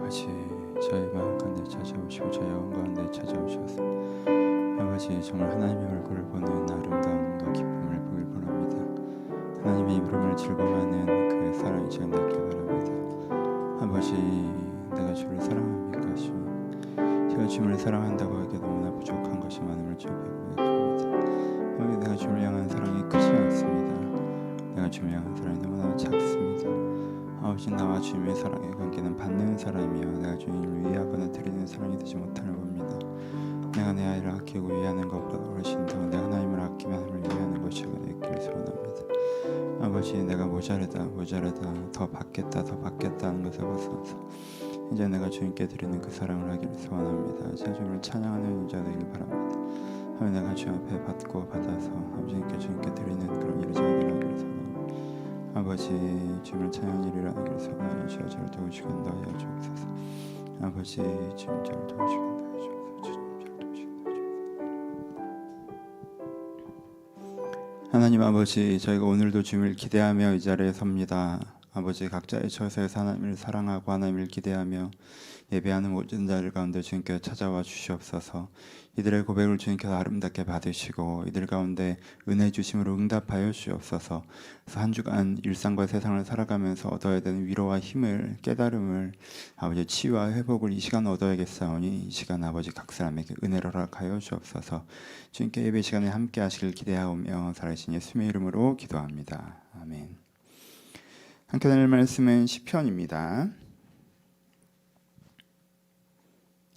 아버지, 저희 마음 가운데 찾아오시고 저희 영혼 가운데 찾아오셔서 아버지, 정말 하나님의 얼굴을 보는 아름다움과 기쁨을 보길 바랍니다. 하나님의 이름을 즐거워하는 그 사랑이 제가 되길 바랍니다. 아버지, 내가 주를 사랑합니까 주님? 제가 주님을 사랑한다고 하기에 너무나 부족한 것이 많음을 주의 고백합니다. 아버지, 내가 주를 향한 사랑이 크지 않습니다. 내가 주를 향한 사랑이 너무나 작습니다. 아버지, 나와 주님의 사랑의 관계는 받는 사람이요, 내가 주님을 위하거나 드리는 사랑이 되지 못하는 겁니다. 내가 내 아이를 아끼고 위하는 것보다 훨씬 더 내가 하나님을 아끼며 하나님을 위하는 것이 되기를 소원합니다. 아버지, 내가 모자르다 더 받겠다 하는 것에 벗어나서 이제 내가 주님께 드리는 그 사랑을 하기를 소원합니다. 제가 주님을 찬양하는 자 되길 바랍니다. 하며 내가 주님 앞에 받고 받아서 아버지께 주님께 드리는 그런 일을 제가 하기를 소원합니다. 아버지, 주님을 찬양하는 일을 하기를 소원하니 주여 저를 도우시고 인도하여 주옵소서. 아버지, 주님 저를 도우시고 인도하여 주옵소서. 주님 저를 도우시고 인도하여 주옵소서. 하나님 아버지, 저희가 오늘도 주님을 기대하며 이 자리에 섭니다. 아버지, 각자의 처소에서 하나님을 사랑하고 하나님을 기대하며 예배하는 모든 자들 가운데 주님께서 찾아와 주시옵소서. 이들의 고백을 주님께서 아름답게 받으시고 이들 가운데 은혜 주심으로 응답하여 주옵소서. 그래서 한 주간 일상과 세상을 살아가면서 얻어야 되는 위로와 힘을, 깨달음을, 아버지 치유와 회복을 이 시간 얻어야겠사오니 이 시간 아버지 각 사람에게 은혜를 허락하여 주옵소서. 주님께 예배 시간에 함께 하시길 기대하오며 살아계신 예수님의 이름으로 기도합니다. 아멘. 함께 나눌 말씀은 시편입니다.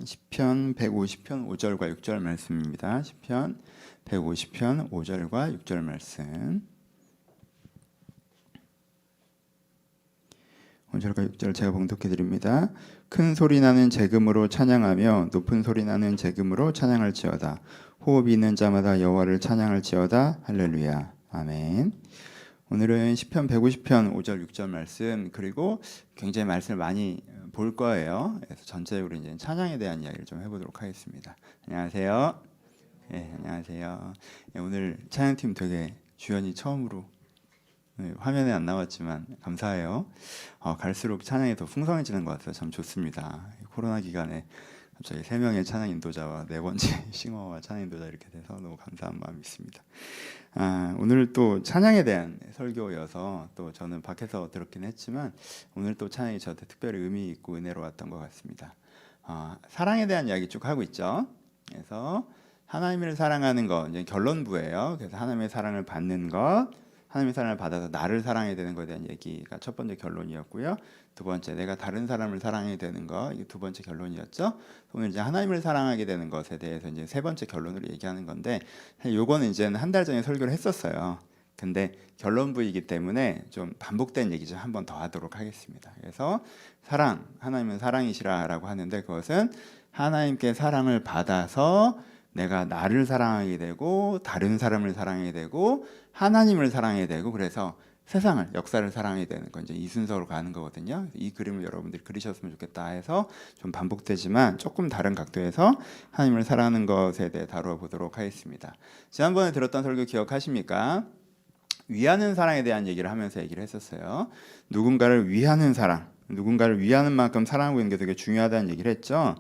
시편 150편 5절과 6절 말씀입니다. 시편 150편 5절과 6절 말씀. 5절과 6절 제가 봉독해 드립니다. 큰 소리 나는 재금으로 찬양하며 높은 소리 나는 재금으로 찬양할지어다. 호흡이 있는 자마다 여호와를 찬양할지어다. 할렐루야. 아멘. 오늘은 시편 150편 5절 6절 말씀, 그리고 굉장히 말씀을 많이 볼 거예요. 그래서 전체적으로 이제 찬양에 대한 이야기를 좀 해보도록 하겠습니다. 안녕하세요. 네, 안녕하세요. 네, 오늘 찬양팀 되게 주연이 처음으로, 화면에 안 나왔지만 감사해요. 갈수록 찬양이 더 풍성해지는 것 같아서 참 좋습니다. 코로나 기간에 갑자기 3명의 찬양 인도자와 4번째 싱어와 찬양 인도자 이렇게 돼서 너무 감사한 마음이 있습니다. 오늘 또 찬양에 대한 설교여서 또 저는 밖에서 들었긴 했지만 오늘 또 찬양이 저한테 특별히 의미 있고 은혜로웠던 것 같습니다. 사랑에 대한 이야기 쭉 하고 있죠. 그래서 하나님을 사랑하는 것 이제 결론부예요. 그래서 하나님의 사랑을 받는 것, 하나님의 사랑을 받아서 나를 사랑해야 되는 것에 대한 얘기가 첫 번째 결론이었고요. 두 번째, 내가 다른 사람을 사랑해야 되는 것, 이게 두 번째 결론이었죠. 오늘 이제 하나님을 사랑하게 되는 것에 대해서 이제 세 번째 결론으로 얘기하는 건데, 요거는 이제는 한 달 전에 설교를 했었어요. 근데 결론부이기 때문에 좀 반복된 얘기 좀 한 번 더 하도록 하겠습니다. 그래서 사랑, 하나님은 사랑이시라라고 하는데 그것은 하나님께 사랑을 받아서 내가 나를 사랑하게 되고 다른 사람을 사랑하게 되고 하나님을 사랑하게 되고 그래서 세상을, 역사를 사랑하게 되는 건 이제 이 순서로 가는 거거든요. 이 그림을 여러분들이 그리셨으면 좋겠다 해서 좀 반복되지만 조금 다른 각도에서 하나님을 사랑하는 것에 대해 다루어 보도록 하겠습니다. 지난번에 들었던 설교 기억하십니까? 위하는 사랑에 대한 얘기를 하면서 얘기를 했었어요. 누군가를 위하는 사랑, 누군가를 위하는 만큼 사랑하고 있는 게 되게 중요하다는 얘기를 했죠.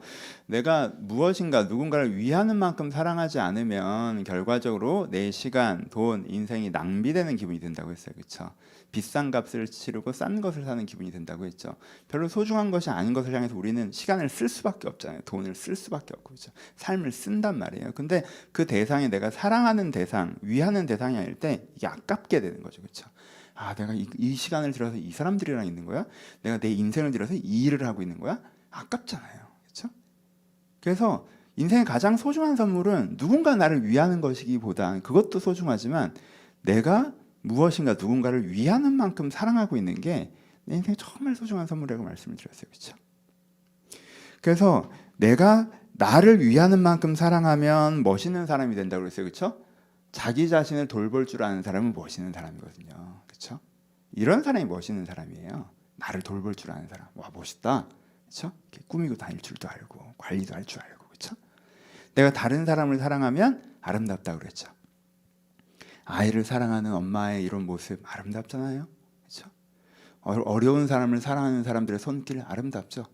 내가 무엇인가 누군가를 위하는 만큼 사랑하지 않으면 결과적으로 내 시간, 돈, 인생이 낭비되는 기분이 든다고 했어요. 그렇죠? 비싼 값을 치르고 싼 것을 사는 기분이 든다고 했죠. 별로 소중한 것이 아닌 것을 향해서 우리는 시간을 쓸 수밖에 없잖아요. 돈을 쓸 수밖에 없고, 그렇죠? 삶을 쓴단 말이에요. 근데 그 대상이 내가 사랑하는 대상, 위하는 대상이 아닐 때 이게 아깝게 되는 거죠. 그렇죠? 내가 이 시간을 들여서 이 사람들이랑 있는 거야? 내가 내 인생을 들여서 이 일을 하고 있는 거야? 아깝잖아요. 그렇죠? 그래서 인생의 가장 소중한 선물은 누군가 나를 위하는 것이기보다, 그것도 소중하지만 내가 무엇인가 누군가를 위하는 만큼 사랑하고 있는 게 내 인생의 정말 소중한 선물이라고 말씀을 드렸어요. 그렇죠? 그래서 내가 나를 위하는 만큼 사랑하면 멋있는 사람이 된다고 그랬어요. 그렇죠? 자기 자신을 돌볼 줄 아는 사람은 멋있는 사람이거든요. 그렇죠? 이런 사람이 멋있는 사람이에요. 나를 돌볼 줄 아는 사람. 와, 멋있다. 그렇죠? 꾸미고 다닐 줄도 알고 관리도 할 줄 알고. 그렇죠? 내가 다른 사람을 사랑하면 아름답다고 그랬죠. 아이를 사랑하는 엄마의 이런 모습 아름답잖아요. 그렇죠? 어려운 사람을 사랑하는 사람들의 손길 아름답죠.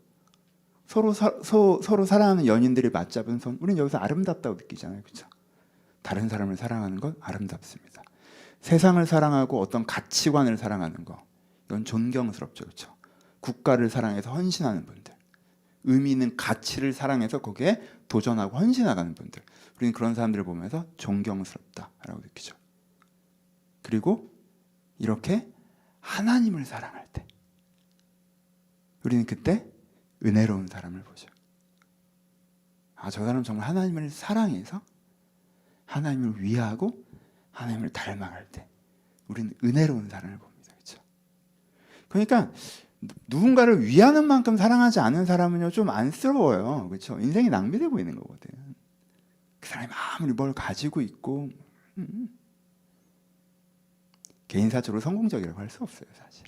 서로 사랑하는 연인들이 맞잡은 손, 우리는 여기서 아름답다고 느끼잖아요, 그렇죠? 다른 사람을 사랑하는 건 아름답습니다. 세상을 사랑하고 어떤 가치관을 사랑하는 거, 이건 존경스럽죠, 그렇죠? 국가를 사랑해서 헌신하는 분들, 의미 있는 가치를 사랑해서 거기에 도전하고 헌신하는 분들, 우리는 그런 사람들을 보면서 존경스럽다라고 느끼죠. 그리고 이렇게 하나님을 사랑할 때 우리는 그때 은혜로운 사람을 보죠. 아, 저 사람 정말 하나님을 사랑해서 하나님을 위하고 하나님을 닮아갈 때 우리는 은혜로운 사람을 봅니다. 그렇죠? 그러니까 누군가를 위하는 만큼 사랑하지 않은 사람은요, 좀 안쓰러워요. 그렇죠? 인생이 낭비돼 보이는 거거든. 그 사람이 아무리 뭘 가지고 있고 개인사적으로 성공적이라고 할 수 없어요, 사실.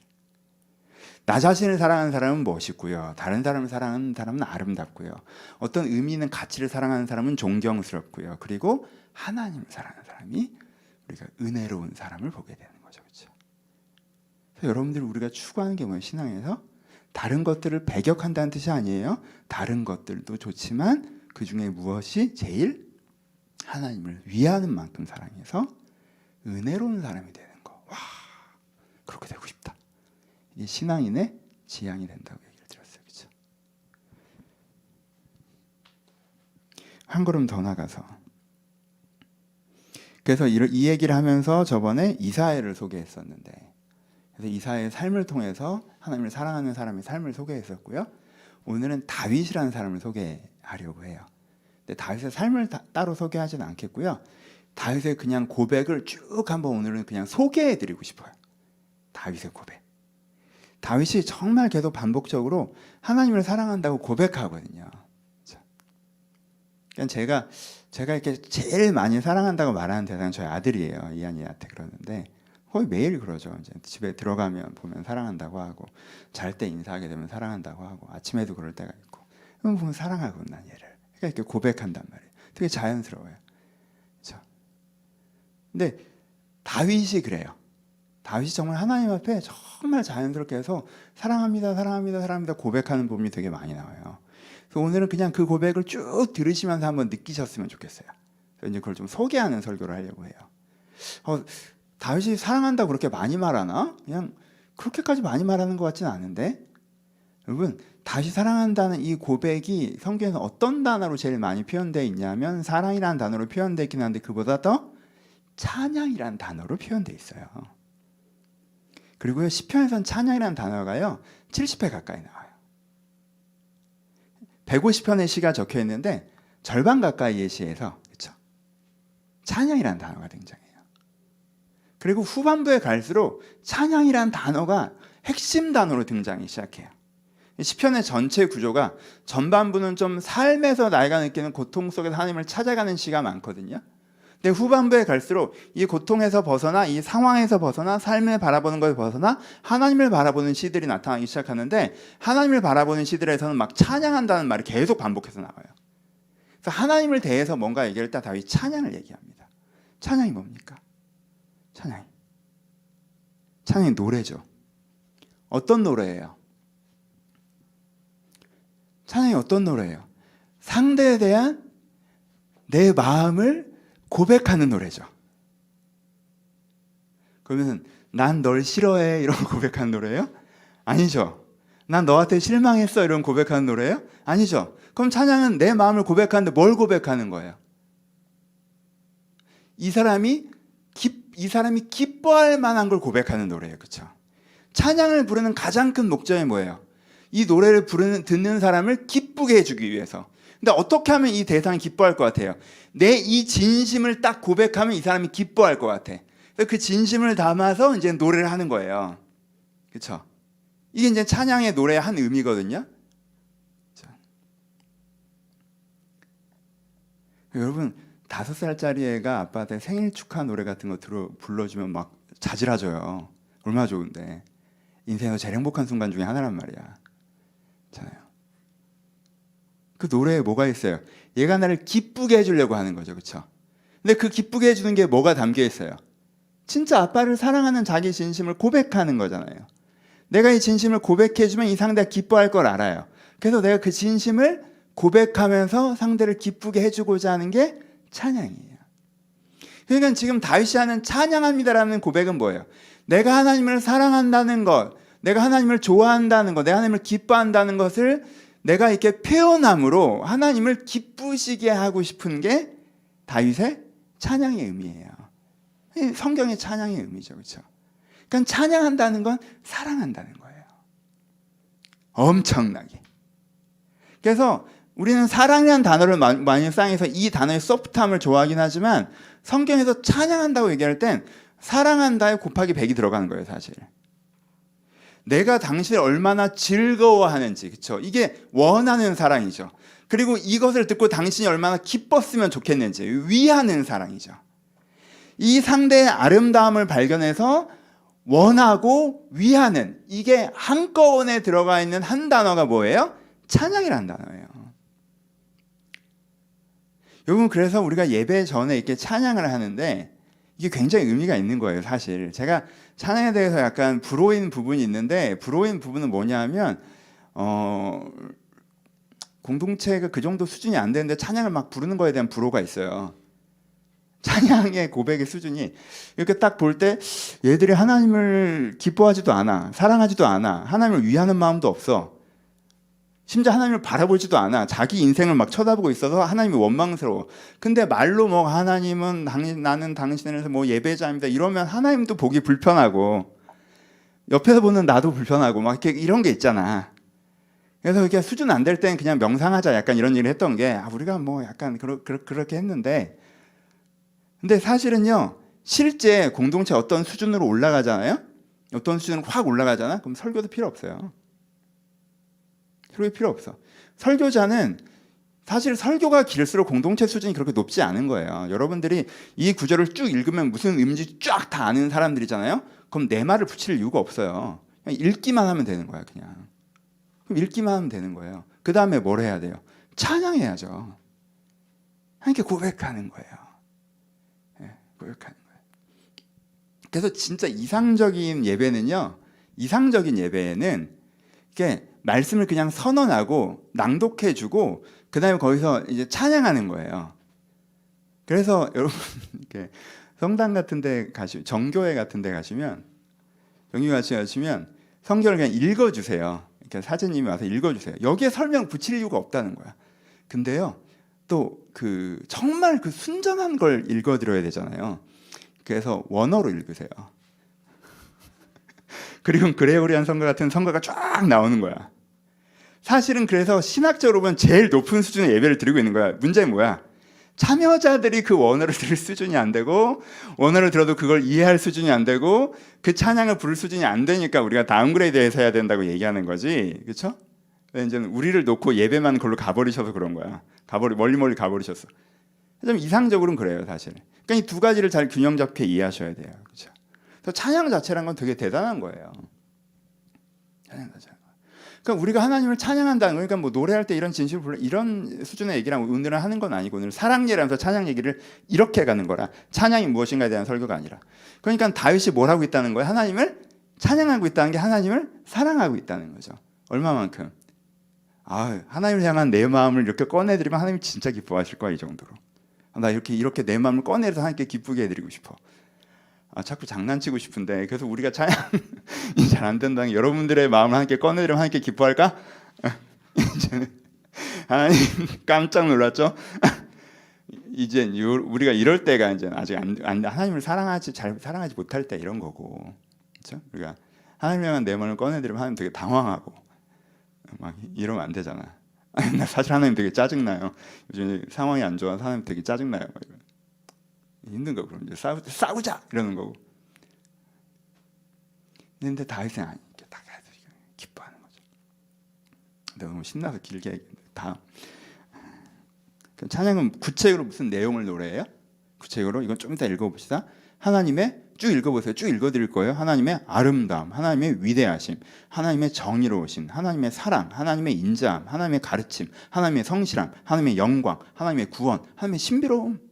나 자신을 사랑하는 사람은 멋있고요, 다른 사람을 사랑하는 사람은 아름답고요, 어떤 의미 있는 가치를 사랑하는 사람은 존경스럽고요, 그리고 하나님을 사랑하는 사람이 우리가 은혜로운 사람을 보게 되는 거죠, 그렇죠? 그래서 여러분들 우리가 추구하는 게 뭐예요? 신앙에서 다른 것들을 배격한다는 뜻이 아니에요. 다른 것들도 좋지만 그 중에 무엇이 제일 하나님을 위하는 만큼 사랑해서 은혜로운 사람이 되는 거. 와, 그렇게 되고 싶다. 이게 신앙인의 지향이 된다고 얘기를 드렸어요, 그렇죠? 한 걸음 더 나가서, 그래서 이 얘기를 하면서 저번에 이사야를 소개했었는데, 그래서 이사야의 삶을 통해서 하나님을 사랑하는 사람의 삶을 소개했었고요. 오늘은 다윗이라는 사람을 소개하려고 해요. 근데 다윗의 삶을 따로 소개하지는 않겠고요. 다윗의 그냥 고백을 쭉 한번 오늘은 그냥 소개해드리고 싶어요. 다윗의 고백. 다윗이 정말 계속 반복적으로 하나님을 사랑한다고 고백하거든요. 그러니까 제가 이렇게 제일 많이 사랑한다고 말하는 대상은 저희 아들이에요. 이한이한테 그러는데 거의 매일 그러죠. 이제 집에 들어가면 보면 사랑한다고 하고, 잘 때 인사하게 되면 사랑한다고 하고, 아침에도 그럴 때가 있고, 그럼 보면 사랑하고 난 얘를. 그러니까 이렇게 고백한단 말이에요. 되게 자연스러워요. 그렇죠? 근데 다윗이 그래요. 다윗이 정말 하나님 앞에 정말 자연스럽게 해서 사랑합니다, 사랑합니다, 사랑합니다 고백하는 부분이 되게 많이 나와요. 그래서 오늘은 그냥 그 고백을 쭉 들으시면서 한번 느끼셨으면 좋겠어요. 그래서 이제 그걸 좀 소개하는 설교를 하려고 해요. 다윗이 사랑한다고 그렇게 많이 말하나? 그냥 그렇게까지 많이 말하는 것 같지는 않은데, 여러분, 다윗이 사랑한다는 이 고백이 성경에서 어떤 단어로 제일 많이 표현되어 있냐면 사랑이라는 단어로 표현되어 있긴 한데 그보다 더 찬양이라는 단어로 표현되어 있어요. 그리고요, 시편에서는 찬양이라는 단어가요 70회 가까이 나와요. 150편의 시가 적혀 있는데 절반 가까이의 시에서, 그렇죠? 찬양이라는 단어가 등장해요. 그리고 후반부에 갈수록 찬양이라는 단어가 핵심 단어로 등장하기 시작해요. 시편의 전체 구조가 전반부는 좀 삶에서 나이가 느끼는 고통 속에서 하나님을 찾아가는 시가 많거든요. 근데 후반부에 갈수록 이 고통에서 벗어나, 이 상황에서 벗어나, 삶을 바라보는 것에 벗어나 하나님을 바라보는 시들이 나타나기 시작하는데, 하나님을 바라보는 시들에서는 막 찬양한다는 말이 계속 반복해서 나와요. 그래서 하나님을 대해서 뭔가 얘기할 때 다윗이 찬양을 얘기합니다. 찬양이 뭡니까? 찬양이 노래죠. 어떤 노래예요? 찬양이 어떤 노래예요? 상대에 대한 내 마음을 고백하는 노래죠. 그러면 난 널 싫어해 이런 고백하는 노래예요? 아니죠. 난 너한테 실망했어 이런 고백하는 노래예요? 아니죠. 그럼 찬양은 내 마음을 고백하는데 뭘 고백하는 거예요? 이 사람이 기뻐할 만한 걸 고백하는 노래예요. 그렇죠? 찬양을 부르는 가장 큰 목적이 뭐예요? 이 노래를 듣는 사람을 기쁘게 해주기 위해서. 근데 어떻게 하면 이 대상이 기뻐할 것 같아요? 내 이 진심을 딱 고백하면 이 사람이 기뻐할 것 같아. 그 진심을 담아서 이제 노래를 하는 거예요. 그렇죠? 이게 이제 찬양의 노래의 한 의미거든요. 여러분, 5살짜리 애가 아빠한테 생일 축하 노래 같은 거 불러주면 막 자지러져요. 얼마나 좋은데. 인생에서 제일 행복한 순간 중에 하나란 말이야. 잖아요. 그 노래에 뭐가 있어요? 얘가 나를 기쁘게 해주려고 하는 거죠. 그렇죠? 근데 그 기쁘게 해주는 게 뭐가 담겨 있어요? 진짜 아빠를 사랑하는 자기 진심을 고백하는 거잖아요. 내가 이 진심을 고백해주면 이 상대가 기뻐할 걸 알아요. 그래서 내가 그 진심을 고백하면서 상대를 기쁘게 해주고자 하는 게 찬양이에요. 그러니까 지금 다윗이 하는 찬양합니다라는 고백은 뭐예요? 내가 하나님을 사랑한다는 것, 내가 하나님을 좋아한다는 것, 내가 하나님을 기뻐한다는 것을 내가 이렇게 표현함으로 하나님을 기쁘시게 하고 싶은 게 다윗의 찬양의 의미예요. 성경의 찬양의 의미죠. 그렇죠? 그러니까 찬양한다는 건 사랑한다는 거예요. 엄청나게. 그래서 우리는 사랑이라는 단어를 많이 사용해서 이 단어의 소프트함을 좋아하긴 하지만 성경에서 찬양한다고 얘기할 땐 사랑한다에 곱하기 100이 들어가는 거예요, 사실. 내가 당신을 얼마나 즐거워하는지, 그렇죠? 이게 원하는 사랑이죠. 그리고 이것을 듣고 당신이 얼마나 기뻤으면 좋겠는지 위하는 사랑이죠. 이 상대의 아름다움을 발견해서 원하고 위하는, 이게 한꺼번에 들어가 있는 한 단어가 뭐예요? 찬양이라는 단어예요. 여러분, 그래서 우리가 예배 전에 이렇게 찬양을 하는데 이게 굉장히 의미가 있는 거예요, 사실. 제가 찬양에 대해서 약간 불호인 부분이 있는데, 불호인 부분은 뭐냐 하면 공동체가 그 정도 수준이 안 되는데 찬양을 막 부르는 거에 대한 불호가 있어요. 찬양의 고백의 수준이 이렇게 딱 볼 때 얘들이 하나님을 기뻐하지도 않아, 사랑하지도 않아, 하나님을 위하는 마음도 없어, 심지어 하나님을 바라보지도 않아, 자기 인생을 막 쳐다보고 있어서 하나님이 원망스러워. 근데 말로 뭐 하나님은 나는 당신을 뭐 예배자입니다 이러면 하나님도 보기 불편하고 옆에서 보는 나도 불편하고 막 이렇게 이런 게 있잖아. 그래서 이렇게 수준 안 될 땐 그냥 명상하자 약간 이런 얘기를 했던 게, 우리가 뭐 약간 그렇게 했는데, 근데 사실은요, 실제 공동체 어떤 수준으로 올라가잖아요. 어떤 수준으로 확 올라가잖아. 그럼 설교도 필요 없어요. 설교 필요 없어. 설교자는 사실 설교가 길수록 공동체 수준이 그렇게 높지 않은 거예요. 여러분들이 이 구절을 쭉 읽으면 무슨 의미인지 쫙 다 아는 사람들이잖아요. 그럼 내 말을 붙일 이유가 없어요. 그냥 읽기만 하면 되는 거야, 그냥. 그럼 읽기만 하면 되는 거예요. 그 다음에 뭘 해야 돼요? 찬양해야죠. 하나님께 고백하는 거예요. 네, 고백하는 거예요. 그래서 진짜 이상적인 예배는요, 이상적인 예배에는 이게 말씀을 그냥 선언하고 낭독해주고 그 다음에 거기서 이제 찬양하는 거예요. 그래서 여러분 이렇게 성당 같은데 가시면, 정교회 같은데 가시면, 성경을 그냥 읽어주세요. 이렇게 사제님이 와서 읽어주세요. 여기에 설명 붙일 이유가 없다는 거야. 근데요, 또 그 정말 그 순전한 걸 읽어드려야 되잖아요. 그래서 원어로 읽으세요. 그리고 그레고리안 성가 같은 성가가 쫙 나오는 거야. 사실은 그래서 신학적으로 보면 제일 높은 수준의 예배를 드리고 있는 거야. 문제는 뭐야? 참여자들이 그 원어를 들을 수준이 안 되고, 원어를 들어도 그걸 이해할 수준이 안 되고, 그 찬양을 부를 수준이 안 되니까 우리가 다운그레이드해서 해야 된다고 얘기하는 거지, 그렇죠? 이제 우리를 놓고 예배만 그걸로 가버리셔서 그런 거야. 멀리 가버리셨어. 좀 이상적으로는 그래요, 사실. 그러니까 이 두 가지를 잘 균형 잡게 이해하셔야 돼요, 그렇죠? 그래서 찬양 자체란 건 되게 대단한 거예요. 찬양 자체. 그러니까 우리가 하나님을 찬양한다는, 그러니까 뭐 노래할 때 이런 진실을 불러, 이런 수준의 얘기랑 오늘은 하는 건 아니고, 오늘 사랑예라면서 찬양 얘기를 이렇게 가는 거라. 찬양이 무엇인가에 대한 설교가 아니라. 그러니까 다윗이 뭘 하고 있다는 거예요? 하나님을 찬양하고 있다는 게 하나님을 사랑하고 있다는 거죠. 얼마만큼? 하나님을 향한 내 마음을 이렇게 꺼내드리면 하나님이 진짜 기뻐하실 거야, 이 정도로. 나 이렇게 내 마음을 꺼내서 하나님께 기쁘게 해드리고 싶어. 자꾸 장난치고 싶은데, 그래서 우리가 찬양이 잘 안 된다는 게, 여러분들의 마음을 하나님께 꺼내드리면 하나님께 기뻐할까? 이제는 하나님 깜짝 놀랐죠? 이제 우리가 이럴 때가 이제 아직 하나님을 잘 사랑하지 못할 때 이런 거고, 그렇죠? 우리가 하나님을 향한 내 마음을 꺼내드리면 하나님 되게 당황하고 막 이러면 안 되잖아. 나 사실 하나님 되게 짜증나요. 요즘 상황이 안 좋아서 하나님 되게 짜증나요. 힘든 거, 그럼 이제 싸우자 이러는 거고. 근데 다윗은 이렇게 딱 기뻐하는 거죠. 너무 신나서 길게 얘기했는데, 다음. 찬양은 구체적으로 무슨 내용을 노래해요? 구체적으로 이건 좀 이따 읽어봅시다. 하나님의, 쭉 읽어보세요. 쭉 읽어드릴 거예요. 하나님의 아름다움, 하나님의 위대하심, 하나님의 정의로우심, 하나님의 사랑, 하나님의 인자함, 하나님의 가르침, 하나님의 성실함, 하나님의 영광, 하나님의 구원, 하나님의 신비로움.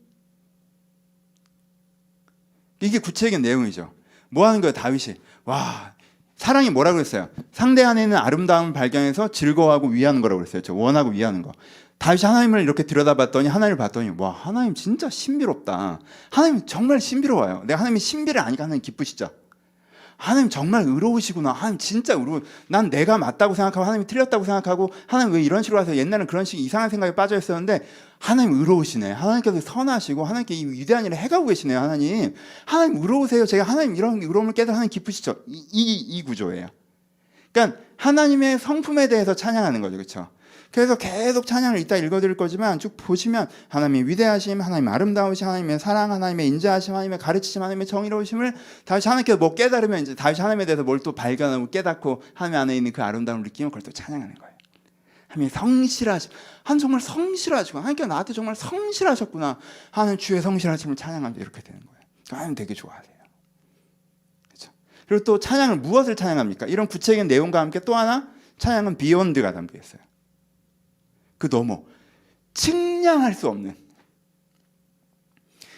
이게 구체적인 내용이죠. 뭐 하는 거예요, 다윗이? 와, 사랑이 뭐라고 그랬어요? 상대 안에 있는 아름다움을 발견해서 즐거워하고 위하는 거라고 그랬어요. 원하고 위하는 거. 다윗이 하나님을 이렇게 들여다봤더니, 하나님을 봤더니, 와, 하나님 진짜 신비롭다. 하나님 정말 신비로워요. 내가 하나님이 신비를 아니까 하나님 기쁘시죠? 하나님 정말 의로우시구나. 하나님 진짜 의로워. 난 내가 맞다고 생각하고 하나님이 틀렸다고 생각하고, 하나님 왜 이런 식으로 하세요? 옛날에는 그런 식 이상한 생각에 빠져 있었는데 하나님 의로우시네. 하나님께서 선하시고 하나님께 이 위대한 일을 해가고 계시네요. 하나님 의로우세요. 제가 하나님 이런 의로움을 깨달아 하나님 기쁘시죠? 이 구조예요. 그러니까 하나님의 성품에 대해서 찬양하는 거죠. 그렇죠? 그래서 계속 찬양을 이따 읽어드릴 거지만 쭉 보시면 하나님의 위대하심, 하나님의 아름다우심, 하나님의 사랑, 하나님의 인자하심, 하나님의 가르치심, 하나님의 정의로우심을 다윗이 하나님께서 뭐 깨달으면 이제 다윗이 하나님에 대해서 뭘 또 발견하고 깨닫고 하나님 안에 있는 그 아름다움을 느끼면 그걸 또 찬양하는 거예요. 하나님의 성실하심, 하나님 정말 성실하시고 하나님께서 나한테 정말 성실하셨구나. 하나님 주의 성실하심을 찬양하면 이렇게 되는 거예요. 하나님 되게 좋아하세요. 그렇죠? 그리고 또 찬양을 무엇을 찬양합니까? 이런 구체적인 내용과 함께 또 하나 찬양은 비욘드가 담겨 있어요. 그 너무 측량할 수 없는,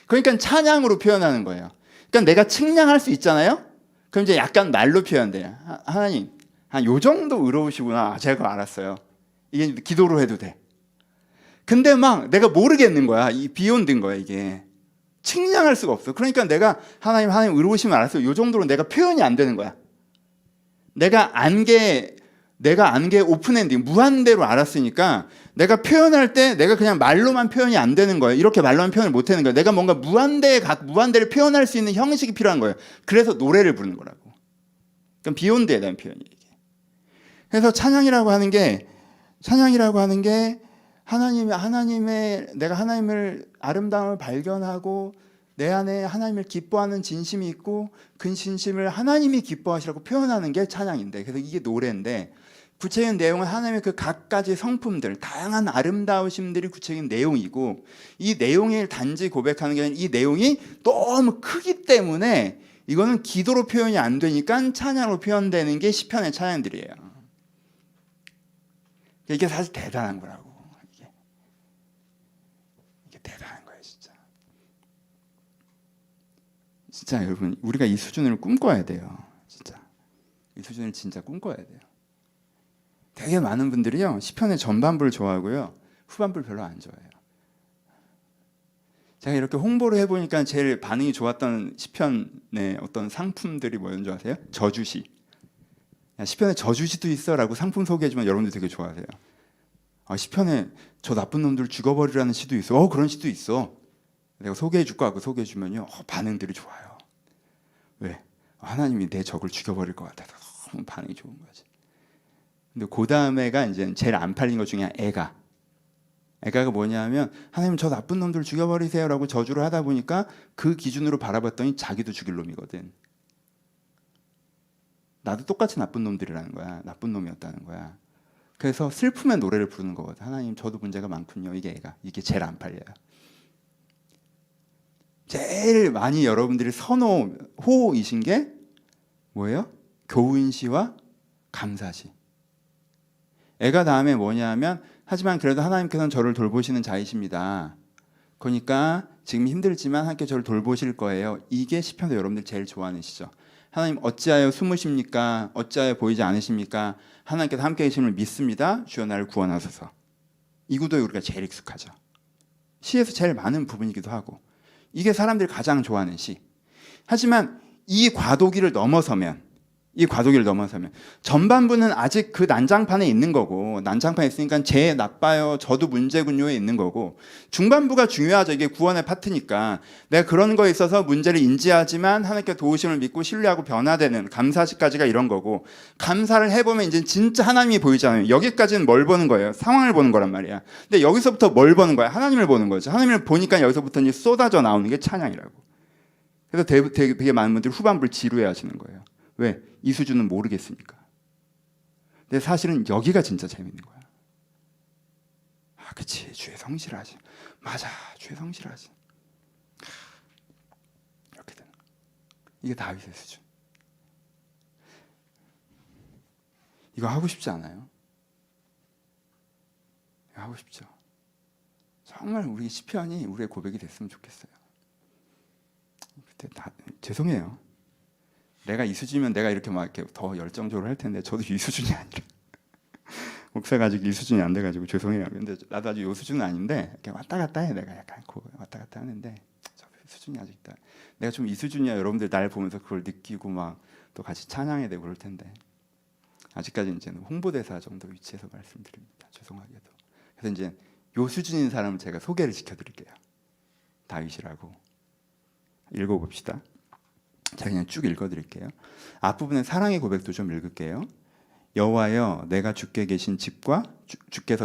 그러니까 찬양으로 표현하는 거예요. 그러니까 내가 측량할 수 있잖아요. 그럼 이제 약간 말로 표현돼요. 하나님 한 요 정도 의로우시구나. 제가 알았어요. 이게 기도로 해도 돼. 근데 막 내가 모르겠는 거야. 이 비욘드인 거야. 이게 측량할 수가 없어. 그러니까 내가 하나님 의로우시면 알았어요. 요 정도로 내가 표현이 안 되는 거야. 내가 안 게 오픈엔딩, 무한대로 알았으니까 내가 표현할 때 내가 그냥 말로만 표현이 안 되는 거예요. 이렇게 말로만 표현을 못 하는 거예요. 내가 뭔가 무한대를 표현할 수 있는 형식이 필요한 거예요. 그래서 노래를 부르는 거라고. 그럼 비욘드에 대한 표현이에요. 그래서 찬양이라고 하는 게 내가 하나님을 아름다움을 발견하고 내 안에 하나님을 기뻐하는 진심이 있고 그 진심을 하나님이 기뻐하시라고 표현하는 게 찬양인데, 그래서 이게 노래인데 구체적인 내용은 하나님의 그 각가지 성품들, 다양한 아름다우심들이 구체적인 내용이고, 이 내용을 단지 고백하는 게 아니라 이 내용이 너무 크기 때문에 이거는 기도로 표현이 안 되니까 찬양으로 표현되는 게 시편의 찬양들이에요. 이게 사실 대단한 거라고. 이게 대단한 거예요, 진짜. 진짜 여러분, 우리가 이 수준을 꿈꿔야 돼요. 진짜 이 수준을 진짜 꿈꿔야 돼요. 되게 많은 분들이요 시편의 전반부를 좋아하고요 후반부를 별로 안 좋아해요. 제가 이렇게 홍보를 해보니까 제일 반응이 좋았던 시편의 어떤 상품들이 뭐였는 줄 아세요? 저주시. 야, 시편에 저주시도 있어 라고 상품 소개해주면 여러분들 되게 좋아하세요. 시편에 저 나쁜 놈들 죽어버리라는 시도 있어. 그런 시도 있어. 내가 소개해줄까 하고 소개해주면요 반응들이 좋아요. 왜? 하나님이 내 적을 죽여버릴 것 같아서 너무 반응이 좋은 거지. 근데 그 다음에가 이제 제일 안 팔린 것 중에 애가가 뭐냐면 하나님 저 나쁜 놈들 죽여버리세요라고 저주를 하다 보니까 그 기준으로 바라봤더니 자기도 죽일 놈이거든. 나도 똑같이 나쁜 놈들이라는 거야. 나쁜 놈이었다는 거야. 그래서 슬픔의 노래를 부르는 거거든. 하나님 저도 문제가 많군요. 이게 제일 안 팔려요. 제일 많이 여러분들이 호이신 게 뭐예요? 교훈시와 감사시. 애가 다음에 뭐냐면 하지만 그래도 하나님께서는 저를 돌보시는 자이십니다. 그러니까 지금 힘들지만 하나님께 저를 돌보실 거예요. 이게 시편도 여러분들 제일 좋아하는 시죠. 하나님 어찌하여 숨으십니까? 어찌하여 보이지 않으십니까? 하나님께서 함께 계심을 믿습니다. 주여 나를 구원하소서. 이 구도에 우리가 제일 익숙하죠. 시에서 제일 많은 부분이기도 하고 이게 사람들이 가장 좋아하는 시. 하지만 이 과도기를 넘어서면 전반부는 아직 그 난장판에 있는 거고, 난장판에 있으니까 쟤 나빠요 저도 문제군요에 있는 거고, 중반부가 중요하죠. 이게 구원의 파트니까 내가 그런 거에 있어서 문제를 인지하지만 하나님께 도우심을 믿고 신뢰하고 변화되는 감사시까지가 이런 거고, 감사를 해보면 이제 진짜 하나님이 보이잖아요. 여기까지는 뭘 보는 거예요? 상황을 보는 거란 말이야. 근데 여기서부터 뭘 보는 거야? 하나님을 보는 거죠. 하나님을 보니까 여기서부터 이제 쏟아져 나오는 게 찬양이라고. 그래서 되게 많은 분들이 후반부를 지루해 하시는 거예요. 왜? 이 수준은 모르겠으니까. 근데 사실은 여기가 진짜 재밌는 거야. 그치, 주의 성실하지. 맞아, 주의 성실하지. 이렇게 되는 거야. 이게 다윗의 수준. 이거 하고 싶지 않아요? 이거 하고 싶죠. 정말 우리 시편이 우리의 고백이 됐으면 좋겠어요. 죄송해요. 내가 이 수준이면 내가 이렇게 막 이렇게 더 열정적으로 할 텐데 저도 이 수준이 아니라 목사가 아직 이 수준이 안 돼가지고 죄송해요. 근데 나도 아직 이 수준은 아닌데 이렇게 왔다 갔다 해. 내가 약간 왔다 갔다 하는데 저 수준이 아직 있다. 내가 좀 이 수준이야. 여러분들 날 보면서 그걸 느끼고 막 또 같이 찬양해야 되고 그럴 텐데 아직까지 이제는 홍보대사 정도 위치에서 말씀드립니다. 죄송하게도. 그래서 이제 요 수준인 사람을 제가 소개를 시켜드릴게요. 다윗이라고. 읽어봅시다. 제가 그냥 쭉 읽어드릴게요. 앞부분에 사랑의 고백도 좀 읽을게요. 여호와여, 내가 주께서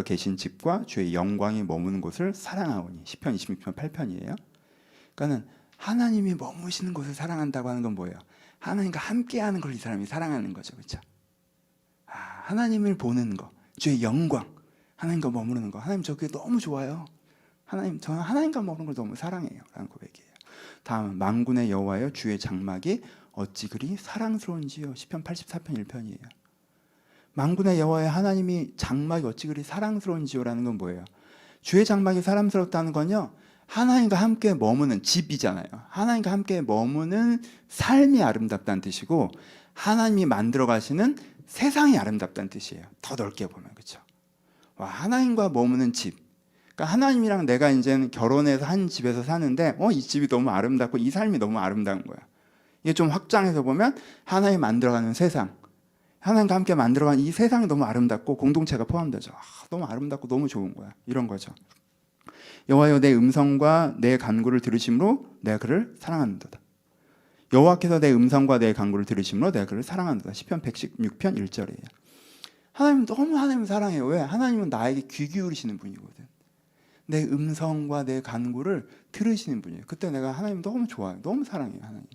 계신 집과 주의 영광이 머무는 곳을 사랑하오니. 시편 26편 8편이에요. 그러니까는 하나님이 머무시는 곳을 사랑한다고 하는 건 뭐예요? 하나님과 함께하는 걸 이 사람이 사랑하는 거죠, 그렇죠? 하나님을 보는 거, 주의 영광, 하나님과 머무르는 거. 하나님 저 그게 너무 좋아요. 하나님, 저는 하나님과 머무는 걸 너무 사랑해요. 라는 고백이에요. 다음은 만군의 여호와여, 주의 장막이 어찌 그리 사랑스러운지요. 시편 84편 1편이에요. 만군의 여호와여, 하나님이 장막이 어찌 그리 사랑스러운지요라는 건 뭐예요? 주의 장막이 사랑스럽다는 건요, 하나님과 함께 머무는 집이잖아요. 하나님과 함께 머무는 삶이 아름답다는 뜻이고, 하나님이 만들어 가시는 세상이 아름답다는 뜻이에요. 더 넓게 보면, 그렇죠? 와, 하나님과 머무는 집. 그러니까 하나님이랑 내가 이제는 결혼해서 한 집에서 사는데, 이 집이 너무 아름답고 이 삶이 너무 아름다운 거야. 이게 좀 확장해서 보면 하나님이 만들어가는 세상, 하나님과 함께 만들어가는 이 세상이 너무 아름답고 공동체가 포함되죠. 너무 아름답고 너무 좋은 거야. 이런 거죠. 여호와여, 내 음성과 내 간구를 들으심으로 내가 그를 사랑하는도다. 여호와께서 내 음성과 내 간구를 들으심으로 내가 그를 사랑하는도다. 시편 116편 1절이에요. 하나님은 너무 하나님을 사랑해요. 왜? 하나님은 나에게 귀 기울이시는 분이거든. 내 음성과 내 간구를 들으시는 분이에요. 그때 내가 하나님 너무 좋아요. 너무 사랑해요. 하나님.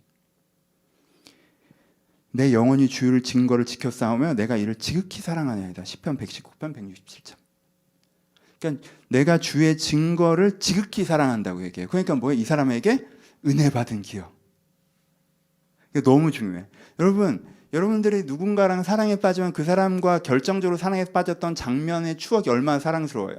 내 영혼이 주의 증거를 지켜 싸우며 내가 이를 지극히 사랑하나이다. 시편 119편 167점. 그러니까 내가 주의 증거를 지극히 사랑한다고 얘기해요. 그러니까 뭐예요? 이 사람에게 은혜 받은 기억. 이게 너무 중요해. 여러분들이 누군가랑 사랑에 빠지면 그 사람과 결정적으로 사랑에 빠졌던 장면의 추억이 얼마나 사랑스러워요.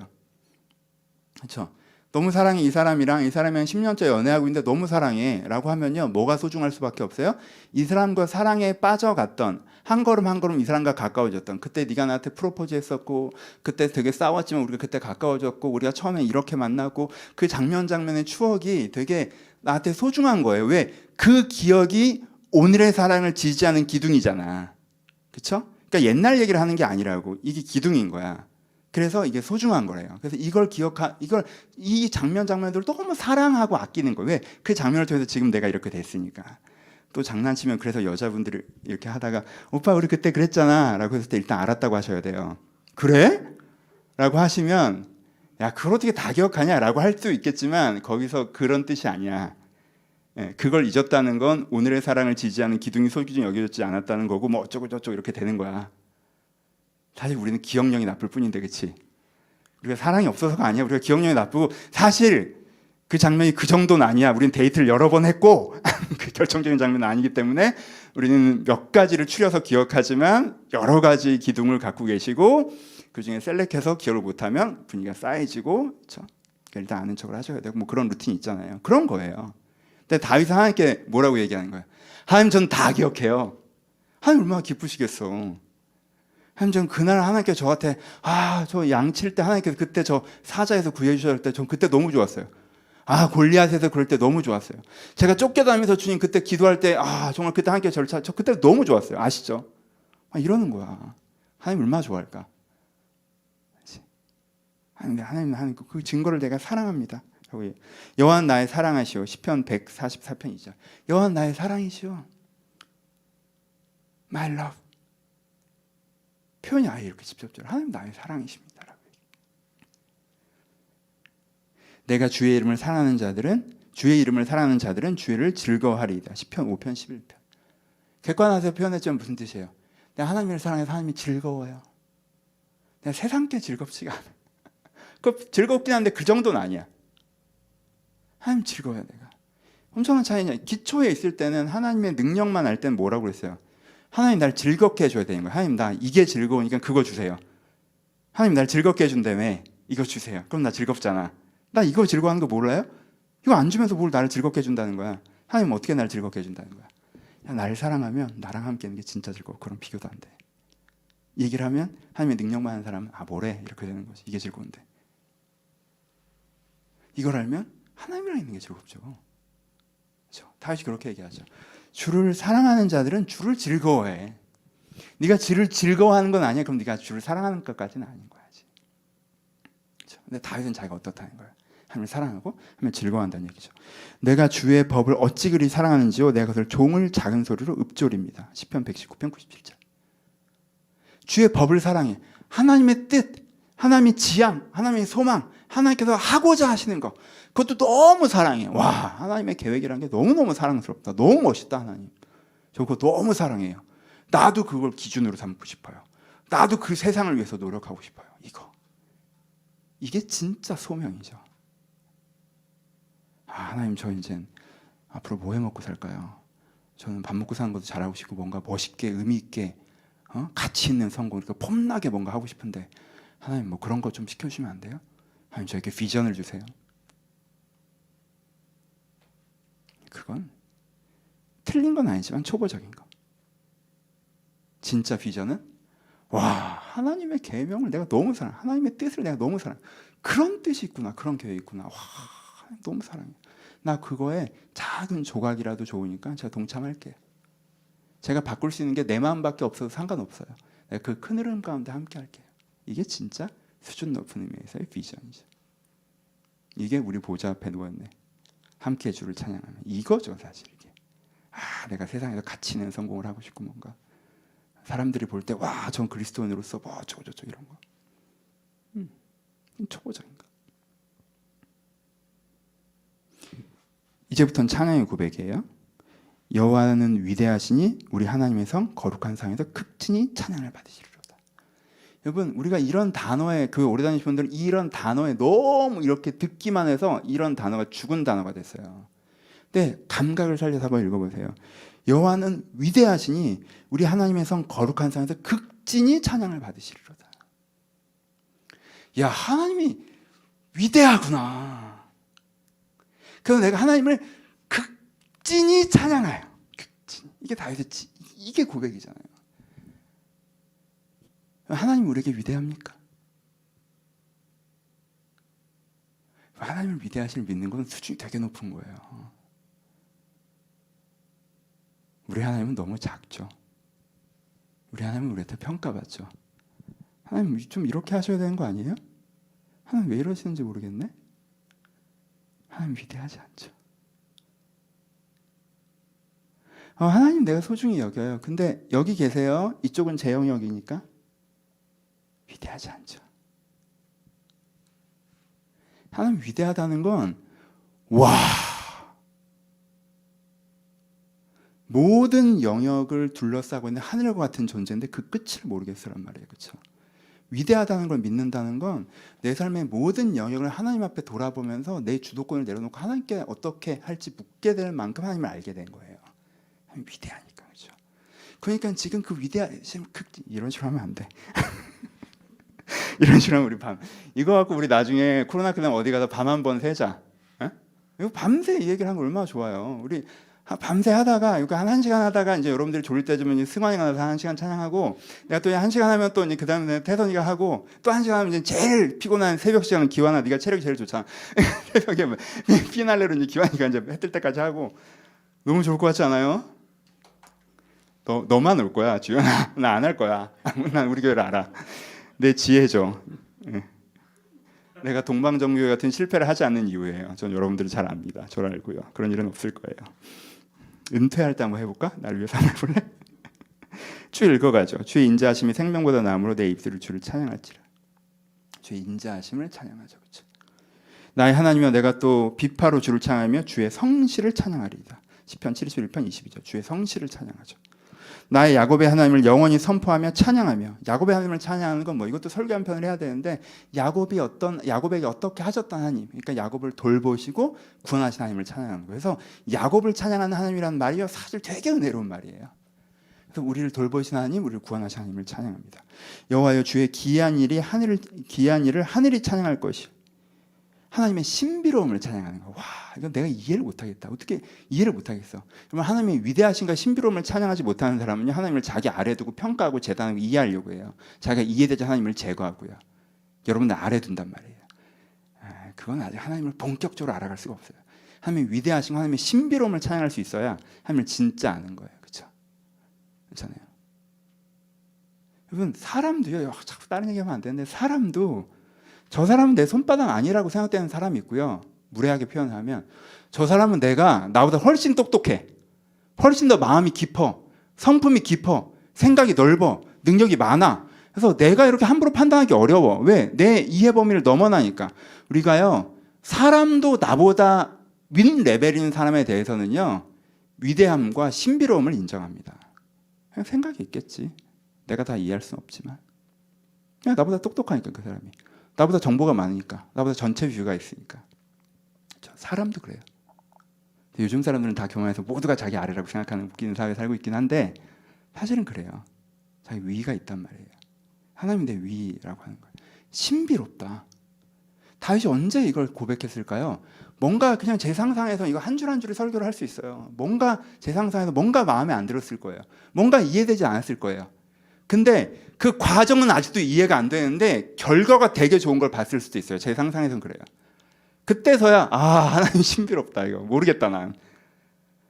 그렇죠? 너무 사랑해. 이 사람이랑 10년째 연애하고 있는데 너무 사랑해 라고 하면요, 뭐가 소중할 수밖에 없어요? 이 사람과 사랑에 빠져갔던, 한 걸음 한 걸음 이 사람과 가까워졌던, 그때 네가 나한테 프로포즈 했었고, 그때 되게 싸웠지만 우리가 그때 가까워졌고, 우리가 처음에 이렇게 만나고, 그 장면의 추억이 되게 나한테 소중한 거예요. 왜? 그 기억이 오늘의 사랑을 지지하는 기둥이잖아. 그렇죠? 그러니까 옛날 얘기를 하는 게 아니라고. 이게 기둥인 거야. 그래서 이게 소중한 거래요. 그래서 이 장면들을 너무 사랑하고 아끼는 거예요. 왜? 그 장면을 통해서 지금 내가 이렇게 됐으니까. 또 장난치면, 그래서 여자분들이 이렇게 하다가 오빠 우리 그때 그랬잖아 라고 했을 때 일단 알았다고 하셔야 돼요. 그래? 라고 하시면, 야 그걸 어떻게 다 기억하냐 라고 할 수 있겠지만, 거기서 그런 뜻이 아니야. 그걸 잊었다는 건 오늘의 사랑을 지지하는 기둥이 소중히 여겨졌지 않았다는 거고, 뭐 어쩌고 저쩌고 이렇게 되는 거야. 사실 우리는 기억력이 나쁠 뿐인데, 그렇지? 우리가 사랑이 없어서가 아니야. 우리가 기억력이 나쁘고, 사실 그 장면이 그 정도는 아니야. 우리는 데이트를 여러 번 했고 그 결정적인 장면은 아니기 때문에 우리는 몇 가지를 추려서 기억하지만 여러 가지 기둥을 갖고 계시고, 그중에 셀렉해서 기억을 못하면 분위기가 쌓여지고, 그렇죠? 그러니까 일단 아는 척을 하셔야 되고, 뭐 그런 루틴이 있잖아요. 그런 거예요. 근데 다윗은 하나님께 뭐라고 얘기하는 거야? 하나님, 전 다 기억해요. 하나님 얼마나 기쁘시겠어. 하나님, 전 그날 하나님께 저한테 저 양칠 때 하나님께서 그때 저 사자에서 구해주셨을 때 전 그때 너무 좋았어요. 골리앗에서 그럴 때 너무 좋았어요. 제가 쫓겨다니면서 주님 그때 기도할 때 정말 그때 하나님께 저 그때 너무 좋았어요. 아시죠? 이러는 거야. 하나님 얼마나 좋아할까? 하나님 그 증거를 내가 사랑합니다. 여호와는 나의 사랑하시오. 시편 144편이죠. 여호와는 나의 사랑이시오. My love. 표현이 아예 이렇게 직접적으로 하나님 나의 사랑이십니다. 내가 주의 이름을 사랑하는 자들은 주를 즐거워하리이다. 시편 5편 11편. 객관화해서 표현했지만 무슨 뜻이에요? 내가 하나님을 사랑해서 하나님이 즐거워요. 내가 세상께 즐겁지가 않아. 그 즐겁긴 한데 그 정도는 아니야. 하나님 즐거워요. 내가. 엄청난 차이냐. 기초에 있을 때는 하나님의 능력만 알 때는 뭐라고 그랬어요? 하나님 날 즐겁게 해줘야 되는 거예요. 하나님 나 이게 즐거우니까 그거 주세요. 하나님 날 즐겁게 해준다며. 이거 주세요. 그럼 나 즐겁잖아. 나 이거 즐거워하는 거 몰라요? 이거 안 주면서 뭘 나를 즐겁게 해준다는 거야. 하나님 어떻게 나를 즐겁게 해준다는 거야? 나를 사랑하면 나랑 함께 있는 게 진짜 즐거워. 그런 비교도 안 돼. 얘기를 하면 하나님의 능력만 하는 사람은 뭐래? 이렇게 되는 거지. 이게 즐거운데. 이걸 알면 하나님이랑 있는 게 즐겁죠. 그렇죠? 다윗이 그렇게 얘기하죠. 주를 사랑하는 자들은 주를 즐거워해. 네가 주를 즐거워하는 건 아니야. 그럼 네가 주를 사랑하는 것까지는 아닌 거야지. 그렇죠? 근데 다윗은 자기가 어떻다는 거야. 하나님을 사랑하고 하나님을 즐거워한다는 얘기죠. 내가 주의 법을 어찌 그리 사랑하는지요. 내가 그것을 종을 작은 소리로 읊조립니다. 시편 119편 97절. 주의 법을 사랑해. 하나님의 뜻, 하나님의 지향, 하나님의 소망, 하나님께서 하고자 하시는 것, 그것도 너무 사랑해. 와, 하나님의 계획이라는 게 너무너무 사랑스럽다. 너무 멋있다. 하나님, 저 그거 너무 사랑해요. 나도 그걸 기준으로 삼고 싶어요. 나도 그 세상을 위해서 노력하고 싶어요. 이게 진짜 소명이죠. 하나님, 저 이제 앞으로 뭐 해 먹고 살까요? 저는 밥 먹고 사는 것도 잘하고 싶고 뭔가 멋있게 의미 있게 가치 있는 성공, 그러니까 폼나게 뭔가 하고 싶은데 하나님 뭐 그런 거 좀 시켜주시면 안 돼요? 하나님 저에게 비전을 주세요. 그건 틀린 건 아니지만 초보적인 거. 진짜 비전은 하나님의 계명을 내가 너무 사랑해. 하나님의 뜻을 내가 너무 사랑해. 그런 뜻이 있구나. 그런 계획이 있구나. 너무 사랑해. 나 그거에 작은 조각이라도 좋으니까 제가 동참할게요. 제가 바꿀 수 있는 게 내 마음밖에 없어도 상관없어요. 내가 그 큰 흐름 가운데 함께 할게요. 이게 진짜 수준 높은 의미에서의 비전이죠. 이게 우리 보좌 앞에 누웠네. 함께 주를 찬양하는 이거죠, 사실 이게. 내가 세상에서 가치 있는 성공을 하고 싶고 뭔가 사람들이 볼 때 전 그리스도인으로서 뭐 어쩌고 이런 거. 초보적인 거. 이제부터는 찬양의 고백이에요. 여호와는 위대하시니 우리 하나님의 성 거룩한 상에서 극진히 찬양을 받으시리로다. 여러분, 우리가 이런 단어에 오래 다니신 분들은 이런 단어에 너무 이렇게 듣기만 해서 이런 단어가 죽은 단어가 됐어요. 근데 감각을 살려서 한번 읽어보세요. 여호와는 위대하시니 우리 하나님의 성 거룩한 상에서 극진히 찬양을 받으시리로다. 야, 하나님이 위대하구나. 그래서 내가 하나님을 극진히 찬양해요. 극진. 이게 다윗의 이게 고백이잖아요. 하나님 우리에게 위대합니까? 하나님을 위대하심을 믿는 건 수준이 되게 높은 거예요. 우리 하나님은 너무 작죠. 우리 하나님은 우리한테 평가받죠. 하나님 좀 이렇게 하셔야 되는 거 아니에요? 하나님 왜 이러시는지 모르겠네? 하나님 위대하지 않죠. 하나님 내가 소중히 여겨요. 근데 여기 계세요. 이쪽은 제 영역이니까 위대하지 않죠. 하나님 위대하다는 건 모든 영역을 둘러싸고 있는 하늘과 같은 존재인데 그 끝을 모르겠으란 말이에요. 그렇죠? 위대하다는 걸 믿는다는 건 내 삶의 모든 영역을 하나님 앞에 돌아보면서 내 주도권을 내려놓고 하나님께 어떻게 할지 묻게 될 만큼 하나님을 알게 된 거예요. 하나님 위대하니까. 그렇죠? 그러니까 지금 그 위대하심 이런 식으로 하면 안 돼. 이런 식으로 하면 우리 이거 갖고 우리 나중에 코로나 끝나면 어디 가서 밤 한 번 새자. 이거 밤새 이 얘기를 하는 거 얼마나 좋아요. 우리 밤새 하다가 이거 한 1시간 하다가 이제 여러분들이 졸릴 때쯤은 승환이가 나서 1시간 찬양하고 내가 또 1시간 하면 또 그 다음에 태선이가 하고 또 1시간 하면 이제 제일 피곤한 새벽 시간은 기환아. 네가 체력이 제일 좋잖아. 새벽에 피날레로 이제 기환이가 이제 해 뜰 때까지 하고 너무 좋을 것 같지 않아요? 너만 올 거야, 주연아. 나 안 할 거야. 난 우리 교회를 알아. 내 지혜죠. 내가 동방정교회 같은 실패를 하지 않는 이유예요. 전 여러분들이 잘 압니다. 저를 알고요. 그런 일은 없을 거예요. 은퇴할 때 한번 해볼까? 나를 위해서 한번 해볼래? 주 읽어가죠. 주의 인자하심이 생명보다 나음으로 내 입술을 주를 찬양할지라. 주의 인자하심을 찬양하죠. 그렇죠? 나의 하나님이여 내가 또 비파로 주를 찬양하며 주의 성실을 찬양하리이다. 시편 71편 22절. 주의 성실을 찬양하죠. 나의 야곱의 하나님을 영원히 선포하며 찬양하며. 야곱의 하나님을 찬양하는 건 이것도 설교 한 편을 해야 되는데 야곱에게 어떻게 하셨던 하나님, 그러니까 야곱을 돌보시고 구원하신 하나님을 찬양하는 거예요. 그래서 야곱을 찬양하는 하나님이라는 말이요 사실 되게 은혜로운 말이에요. 그래서 우리를 돌보신 하나님, 우리를 구원하신 하나님을 찬양합니다. 여호와여 주의 기이한 일을 하늘이 찬양할 것이. 하나님의 신비로움을 찬양하는 거야. 와, 이건 내가 이해를 못하겠다. 어떻게 이해를 못하겠어? 그러면 하나님의 위대하신과 신비로움을 찬양하지 못하는 사람은요, 하나님을 자기 아래 두고 평가하고 재단하고 이해하려고 해요. 자기가 이해되지 하나님을 제거하고요. 여러분들 아래 둔단 말이에요. 그건 아직 하나님을 본격적으로 알아갈 수가 없어요. 하나님의 위대하신 하나님의 신비로움을 찬양할 수 있어야 하나님을 진짜 아는 거예요. 그렇죠? 그렇잖아요. 여러분, 사람도요, 자꾸 다른 얘기하면 안 되는데, 사람도 저 사람은 내 손바닥 아니라고 생각되는 사람이 있고요. 무례하게 표현하면 저 사람은 나보다 훨씬 똑똑해. 훨씬 더 마음이 깊어. 성품이 깊어. 생각이 넓어. 능력이 많아. 그래서 내가 이렇게 함부로 판단하기 어려워. 왜? 내 이해 범위를 넘어나니까. 우리가요, 사람도 나보다 윗 레벨인 사람에 대해서는요, 위대함과 신비로움을 인정합니다. 그냥 생각이 있겠지. 내가 다 이해할 수는 없지만. 그냥 나보다 똑똑하니까, 그 사람이. 나보다 정보가 많으니까. 나보다 전체 뷰가 있으니까. 사람도 그래요. 요즘 사람들은 다 교만해서 모두가 자기 아래라고 생각하는 웃기는 사회에 살고 있긴 한데, 사실은 그래요. 자기 위가 있단 말이에요. 하나님 내 위라고 하는 거예요. 신비롭다. 다윗이 언제 이걸 고백했을까요? 뭔가 그냥 제 상상에서 이거 한 줄 한 줄을 설교를 할 수 있어요. 뭔가 제 상상에서 뭔가 마음에 안 들었을 거예요. 뭔가 이해되지 않았을 거예요. 근데 그 과정은 아직도 이해가 안 되는데 결과가 되게 좋은 걸 봤을 수도 있어요. 제 상상에서는 그래요. 그때서야 하나님 신비롭다. 이거 모르겠다.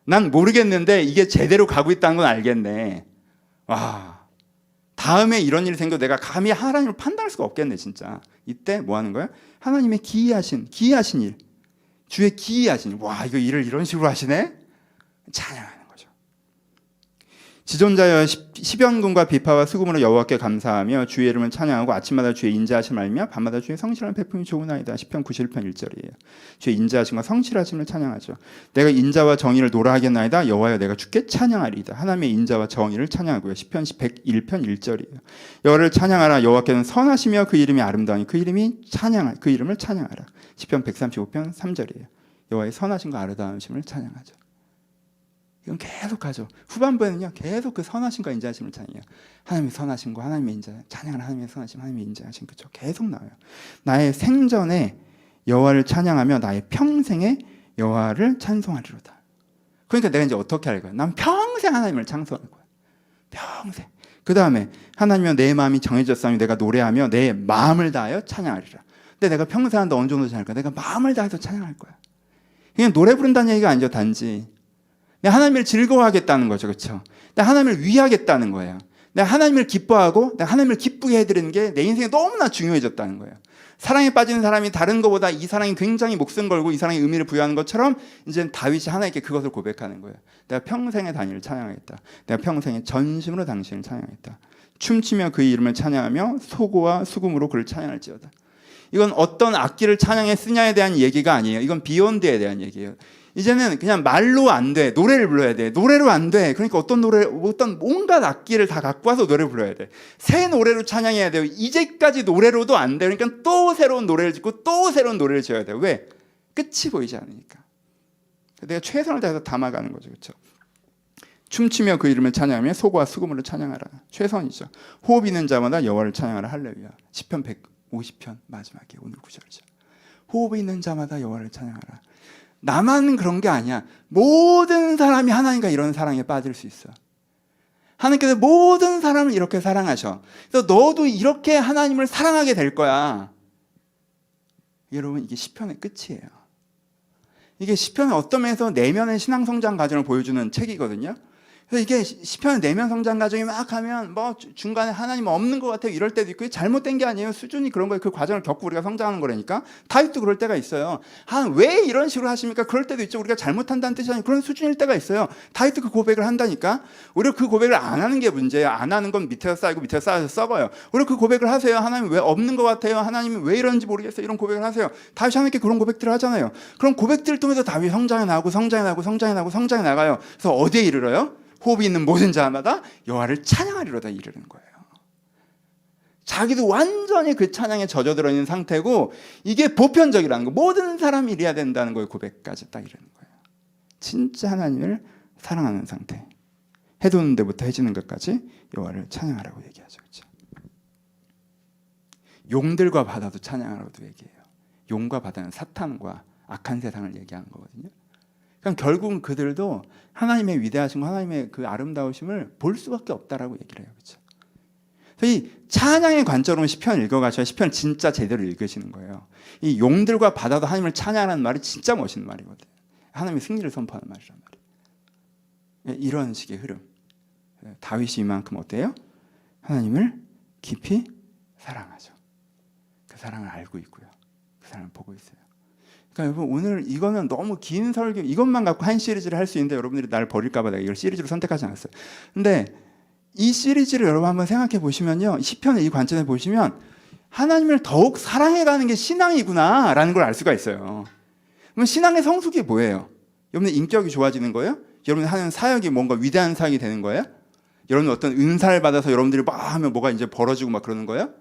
난 모르겠는데 이게 제대로 가고 있다는 건 알겠네. 와, 다음에 이런 일이 생겨도 내가 감히 하나님을 판단할 수가 없겠네. 진짜. 이때 뭐 하는 거야? 하나님의 기이하신 일, 주의 기이하신 일. 와, 이거 일을 이런 식으로 하시네? 찬양하는 거죠. 지존자여 시변군과 비파와 수금으로 여호와께 감사하며 주의 이름을 찬양하고 아침마다 주의 인자하심을 알며 밤마다 주의 성실한 베품이 좋으나이다. 시편 91편 1절이에요. 주의 인자하심과 성실하심을 찬양하죠. 내가 인자와 정의를 노래하겠나이다. 여호와여 내가 주께 찬양하리이다. 하나님의 인자와 정의를 찬양하고요. 시편 101편 1절이에요. 여호와를 찬양하라. 여호와께는 선하시며 그 이름이 아름다우니 그 이름을 찬양하라. 시편 135편 3절이에요. 여호와의 선하심과 아름다우심을 찬양하죠. 이건 계속 가죠. 후반부에는요, 계속 그 선하심과 인자하심을 찬양해요. 하나님의 선하심과 하나님의 인자, 찬양하는 하나님의 선하심, 하나님의 인자하심, 그죠? 계속 나와요. 나의 생전에 여호와를 찬양하며 나의 평생에 여호와를 찬송하리로다. 그러니까 내가 이제 어떻게 할 거야? 난 평생 하나님을 찬송할 거야. 평생. 그 다음에 하나님이여 내 마음이 정해졌사오니 내가 노래하며 내 마음을 다하여 찬양하리라. 근데 내가 평생 한다 어느 정도 찬양할까? 내가 마음을 다해서 찬양할 거야. 그냥 노래 부른다는 얘기가 아니죠. 단지 내가 하나님을 즐거워하겠다는 거죠. 그렇죠? 내가 하나님을 위하겠다는 거예요. 내가 하나님을 기뻐하고 내가 하나님을 기쁘게 해드리는 게 내 인생에 너무나 중요해졌다는 거예요. 사랑에 빠진 사람이 다른 것보다 이 사랑이 굉장히 목숨 걸고 이 사랑에 의미를 부여하는 것처럼 이제 다윗이 하나님께 그것을 고백하는 거예요. 내가 평생에 다니를 찬양하겠다. 내가 평생에 전심으로 당신을 찬양하겠다. 춤추며 그의 이름을 찬양하며 소고와 수금으로 그를 찬양할지어다. 이건 어떤 악기를 찬양에 쓰냐에 대한 얘기가 아니에요. 이건 비욘드에 대한 얘기예요. 이제는 그냥 말로 안 돼. 노래를 불러야 돼. 노래로 안 돼. 그러니까 어떤 온갖 악기를 다 갖고 와서 노래 불러야 돼. 새 노래로 찬양해야 돼요. 이제까지 노래로도 안 돼. 그러니까 또 새로운 노래를 짓고 또 새로운 노래를 지어야 돼요. 왜? 끝이 보이지 않으니까. 내가 최선을 다해서 담아가는 거죠. 그렇죠? 춤추며 그 이름을 찬양하며 소고와 수금으로 찬양하라. 최선이죠. 호흡 있는 자마다 여호와를 찬양하라. 할렐루야. 시편 150편 마지막에 오늘 구절이죠. 호흡 있는 자마다 여호와를 찬양하라. 나만 그런 게 아니야. 모든 사람이 하나님과 이런 사랑에 빠질 수 있어. 하나님께서 모든 사람을 이렇게 사랑하셔. 그래서 너도 이렇게 하나님을 사랑하게 될 거야. 여러분, 이게 시편의 끝이에요. 이게 시편의 어떤 면에서 내면의 신앙 성장 과정을 보여주는 책이거든요. 그래서 이게 시편의 내면 성장 과정이 막 하면 뭐 중간에 하나님 없는 것 같아요. 이럴 때도 있고 잘못된 게 아니에요. 수준이 그런 거예요. 그 과정을 겪고 우리가 성장하는 거라니까. 다윗도 그럴 때가 있어요. 왜 이런 식으로 하십니까? 그럴 때도 있죠. 우리가 잘못한다는 뜻이 아니고 그런 수준일 때가 있어요. 다윗도 그 고백을 한다니까. 오히려 그 고백을 안 하는 게 문제예요. 안 하는 건 밑에서 쌓이고 밑에서 쌓여서 썩어요. 오히려 그 고백을 하세요. 하나님 왜 없는 것 같아요? 하나님이 왜 이런지 모르겠어요. 이런 고백을 하세요. 다윗이 하나님께 그런 고백들을 하잖아요. 그럼 고백들을 통해서 다윗이 성장해 나가요. 그래서 어디에 이르러요? 호흡이 있는 모든 자마다 여호와를 찬양하리로다 이르는 거예요. 자기도 완전히 그 찬양에 젖어들어 있는 상태고 이게 보편적이라는 거. 모든 사람이 이래야 된다는 거예요. 고백까지 딱 이르는 거예요. 진짜 하나님을 사랑하는 상태. 해돋는 데부터 해지는 것까지 여호와를 찬양하라고 얘기하죠. 그렇죠? 용들과 바다도 찬양하라고도 얘기해요. 용과 바다는 사탄과 악한 세상을 얘기하는 거거든요. 그럼 결국은 그들도 하나님의 위대하신 거, 하나님의 그 아름다우심을 볼 수밖에 없다라고 얘기를 해요. 그렇죠? 이 찬양의 관점으로 시편 읽어가셔야 시편 진짜 제대로 읽으시는 거예요. 이 용들과 바다도 하나님을 찬양하는 말이 진짜 멋있는 말이거든요. 하나님의 승리를 선포하는 말이란 말이에요. 이런 식의 흐름. 다윗이 이만큼 어때요? 하나님을 깊이 사랑하죠. 그 사랑을 알고 있고요. 그 사랑을 보고 있어요. 그러니까 여러분 오늘 이거는 너무 긴 설교, 이것만 갖고 한 시리즈를 할 수 있는데 여러분들이 날 버릴까 봐 내가 이걸 시리즈로 선택하지 않았어요. 근데 이 시리즈를 여러분 한번 생각해 보시면요, 시편의 이 관점에 보시면 하나님을 더욱 사랑해가는 게 신앙이구나라는 걸 알 수가 있어요. 그럼 신앙의 성숙이 뭐예요? 여러분의 인격이 좋아지는 거예요? 여러분이 하는 사역이 뭔가 위대한 사역이 되는 거예요? 여러분 어떤 은사를 받아서 여러분들이 막 하면 뭐가 이제 벌어지고 막 그러는 거예요?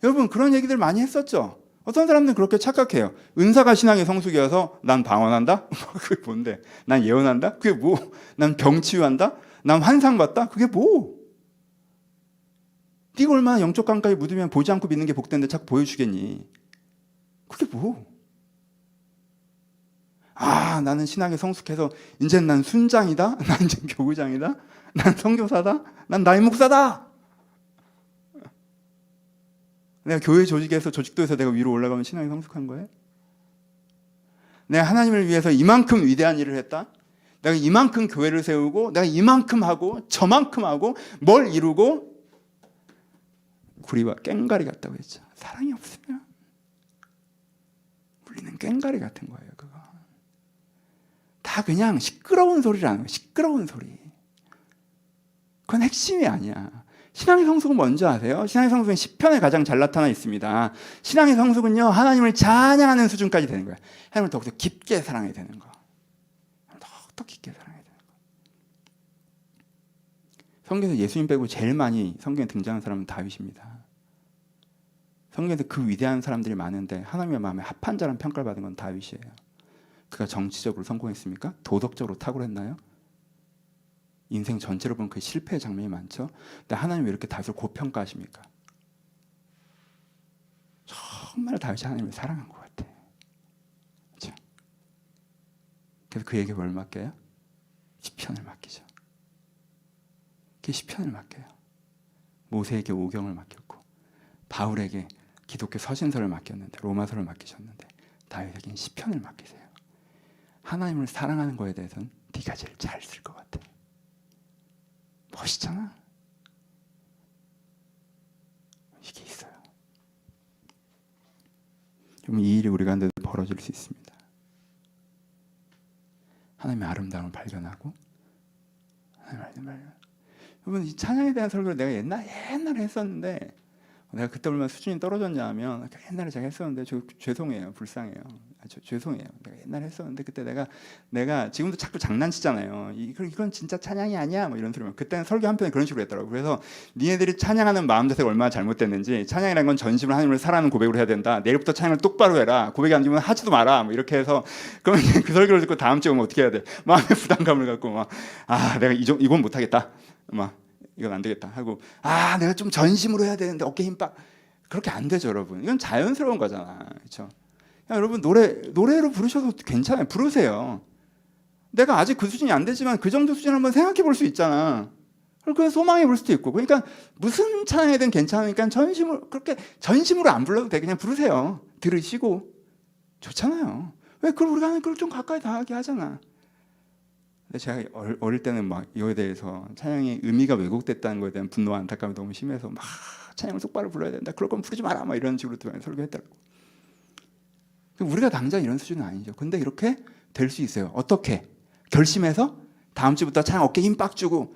여러분 그런 얘기들 많이 했었죠. 어떤 사람들은 그렇게 착각해요. 은사가 신앙의 성숙이어서 난 방언한다? 그게 뭔데? 난 예언한다? 그게 뭐? 난 병치유한다? 난 환상봤다? 그게 뭐? 네가 얼마나 영적 감각이 묻으면 보지 않고 믿는 게 복된데 자꾸 보여주겠니? 그게 뭐? 아, 나는 신앙에 성숙해서 이제는 난 순장이다? 난 이제 교구장이다? 난 선교사다? 난 나이 목사다? 내가 교회 조직에서 조직도에서 내가 위로 올라가면 신앙이 성숙한 거예요? 내가 하나님을 위해서 이만큼 위대한 일을 했다? 내가 이만큼 교회를 세우고 내가 이만큼 하고 저만큼 하고 뭘 이루고 구리와 꽹가리 같다고 했죠. 사랑이 없으면 우리는 꽹가리 같은 거예요. 그거 다 그냥 시끄러운 소리라는 거예요. 시끄러운 소리. 그건 핵심이 아니야. 신앙의 성숙은 뭔지 아세요? 신앙의 성숙은 시편에 가장 잘 나타나 있습니다. 신앙의 성숙은요, 하나님을 찬양하는 수준까지 되는 거예요. 하나님을 더욱더 깊게 사랑해야 되는 거. 더욱더 깊게 사랑해야 되는 거. 성경에서 예수님 빼고 제일 많이 성경에 등장하는 사람은 다윗입니다. 성경에서 그 위대한 사람들이 많은데 하나님의 마음에 합한 자라는 평가를 받은 건 다윗이에요. 그가 정치적으로 성공했습니까? 도덕적으로 탁월했나요? 인생 전체로 보면 그 실패의 장면이 많죠. 근데 하나님 왜 이렇게 다윗을 고평가하십니까? 정말 다윗이 하나님을 사랑한 것 같아. 그렇죠? 그래서 그에게 뭘 맡겨요? 시편을 맡기죠. 그 시편을 맡겨요. 모세에게 오경을 맡겼고 바울에게 기독교 서신서를 맡겼는데 로마서를 맡기셨는데 다윗에게는 시편을 맡기세요. 하나님을 사랑하는 거에 대해서는 네가 제일 잘 쓸 것 같아. 멋있잖아. 이게 있어요. 그러면 이 일이 우리 가운데 벌어질 수 있습니다. 하나님의 아름다움을 발견하고 여러분 이 찬양에 대한 설교를 내가 옛날에 했었는데 내가 그때 얼마나 수준이 떨어졌냐 하면 옛날에 제가 했었는데 죄송해요. 불쌍해요. 죄송해요. 내가 옛날에 했었는데 그때 내가 지금도 자꾸 장난치잖아요. 이건 진짜 찬양이 아니야. 뭐 이런 소리만. 그때는 설교 한 편에 그런 식으로 했더라고요. 그래서 니네들이 찬양하는 마음 자세가 얼마나 잘못됐는지 찬양이라는 건 전심으로 하나님을 사랑하는 고백으로 해야 된다. 내일부터 찬양을 똑바로 해라. 고백이 안 되면 하지도 마라. 뭐 이렇게 해서 그러면 그 설교를 듣고 다음 주에 오면 어떻게 해야 돼? 마음의 부담감을 갖고 막 내가 이건 못하겠다. 막 이건 안 되겠다 하고 내가 좀 전심으로 해야 되는데 어깨 힘 빡. 그렇게 안 되죠, 여러분. 이건 자연스러운 거잖아. 그렇죠? 여러분 노래로 부르셔도 괜찮아요. 부르세요. 내가 아직 그 수준이 안 되지만 그 정도 수준 한번 생각해 볼 수 있잖아. 그래서 소망해 볼 수도 있고. 그러니까 무슨 찬양이든 괜찮으니까 그렇게 전심으로 안 불러도 돼. 그냥 부르세요. 들으시고 좋잖아요. 왜 그걸 우리가 그걸 좀 가까이 닿게 하잖아. 근데 제가 어릴 때는 막 이거에 대해서 찬양의 의미가 왜곡됐다는 거에 대한 분노와 안타까움이 너무 심해서 막 찬양을 똑바로 불러야 된다. 그럴 거면 부르지 마라. 막 이런 식으로 설교했더라고. 우리가 당장 이런 수준은 아니죠. 근데 이렇게 될 수 있어요. 어떻게? 결심해서 다음 주부터 찬양 어깨 힘 빡 주고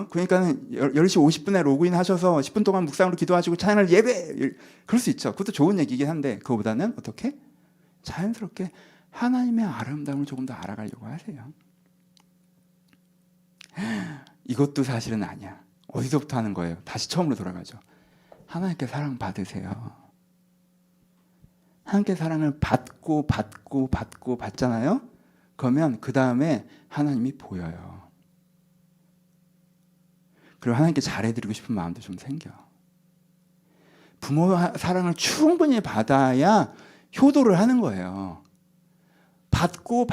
그러니까는 10시 50분에 로그인 하셔서 10분 동안 묵상으로 기도하시고 찬양을 예배. 그럴 수 있죠. 그것도 좋은 얘기긴 한데 그거보다는 어떻게? 자연스럽게 하나님의 아름다움을 조금 더 알아가려고 하세요. 이것도 사실은 아니야. 어디서부터 하는 거예요? 다시 처음으로 돌아가죠. 하나님께 사랑 받으세요. 하나님께 사랑을 받잖아요. 그러면 그 다음에 하나님이 보여요. 그리고 하나님께 잘해드리고 싶은 마음도 좀 생겨. 부모 사랑을 충분히 받아야 효도를 하는 거예요. 받고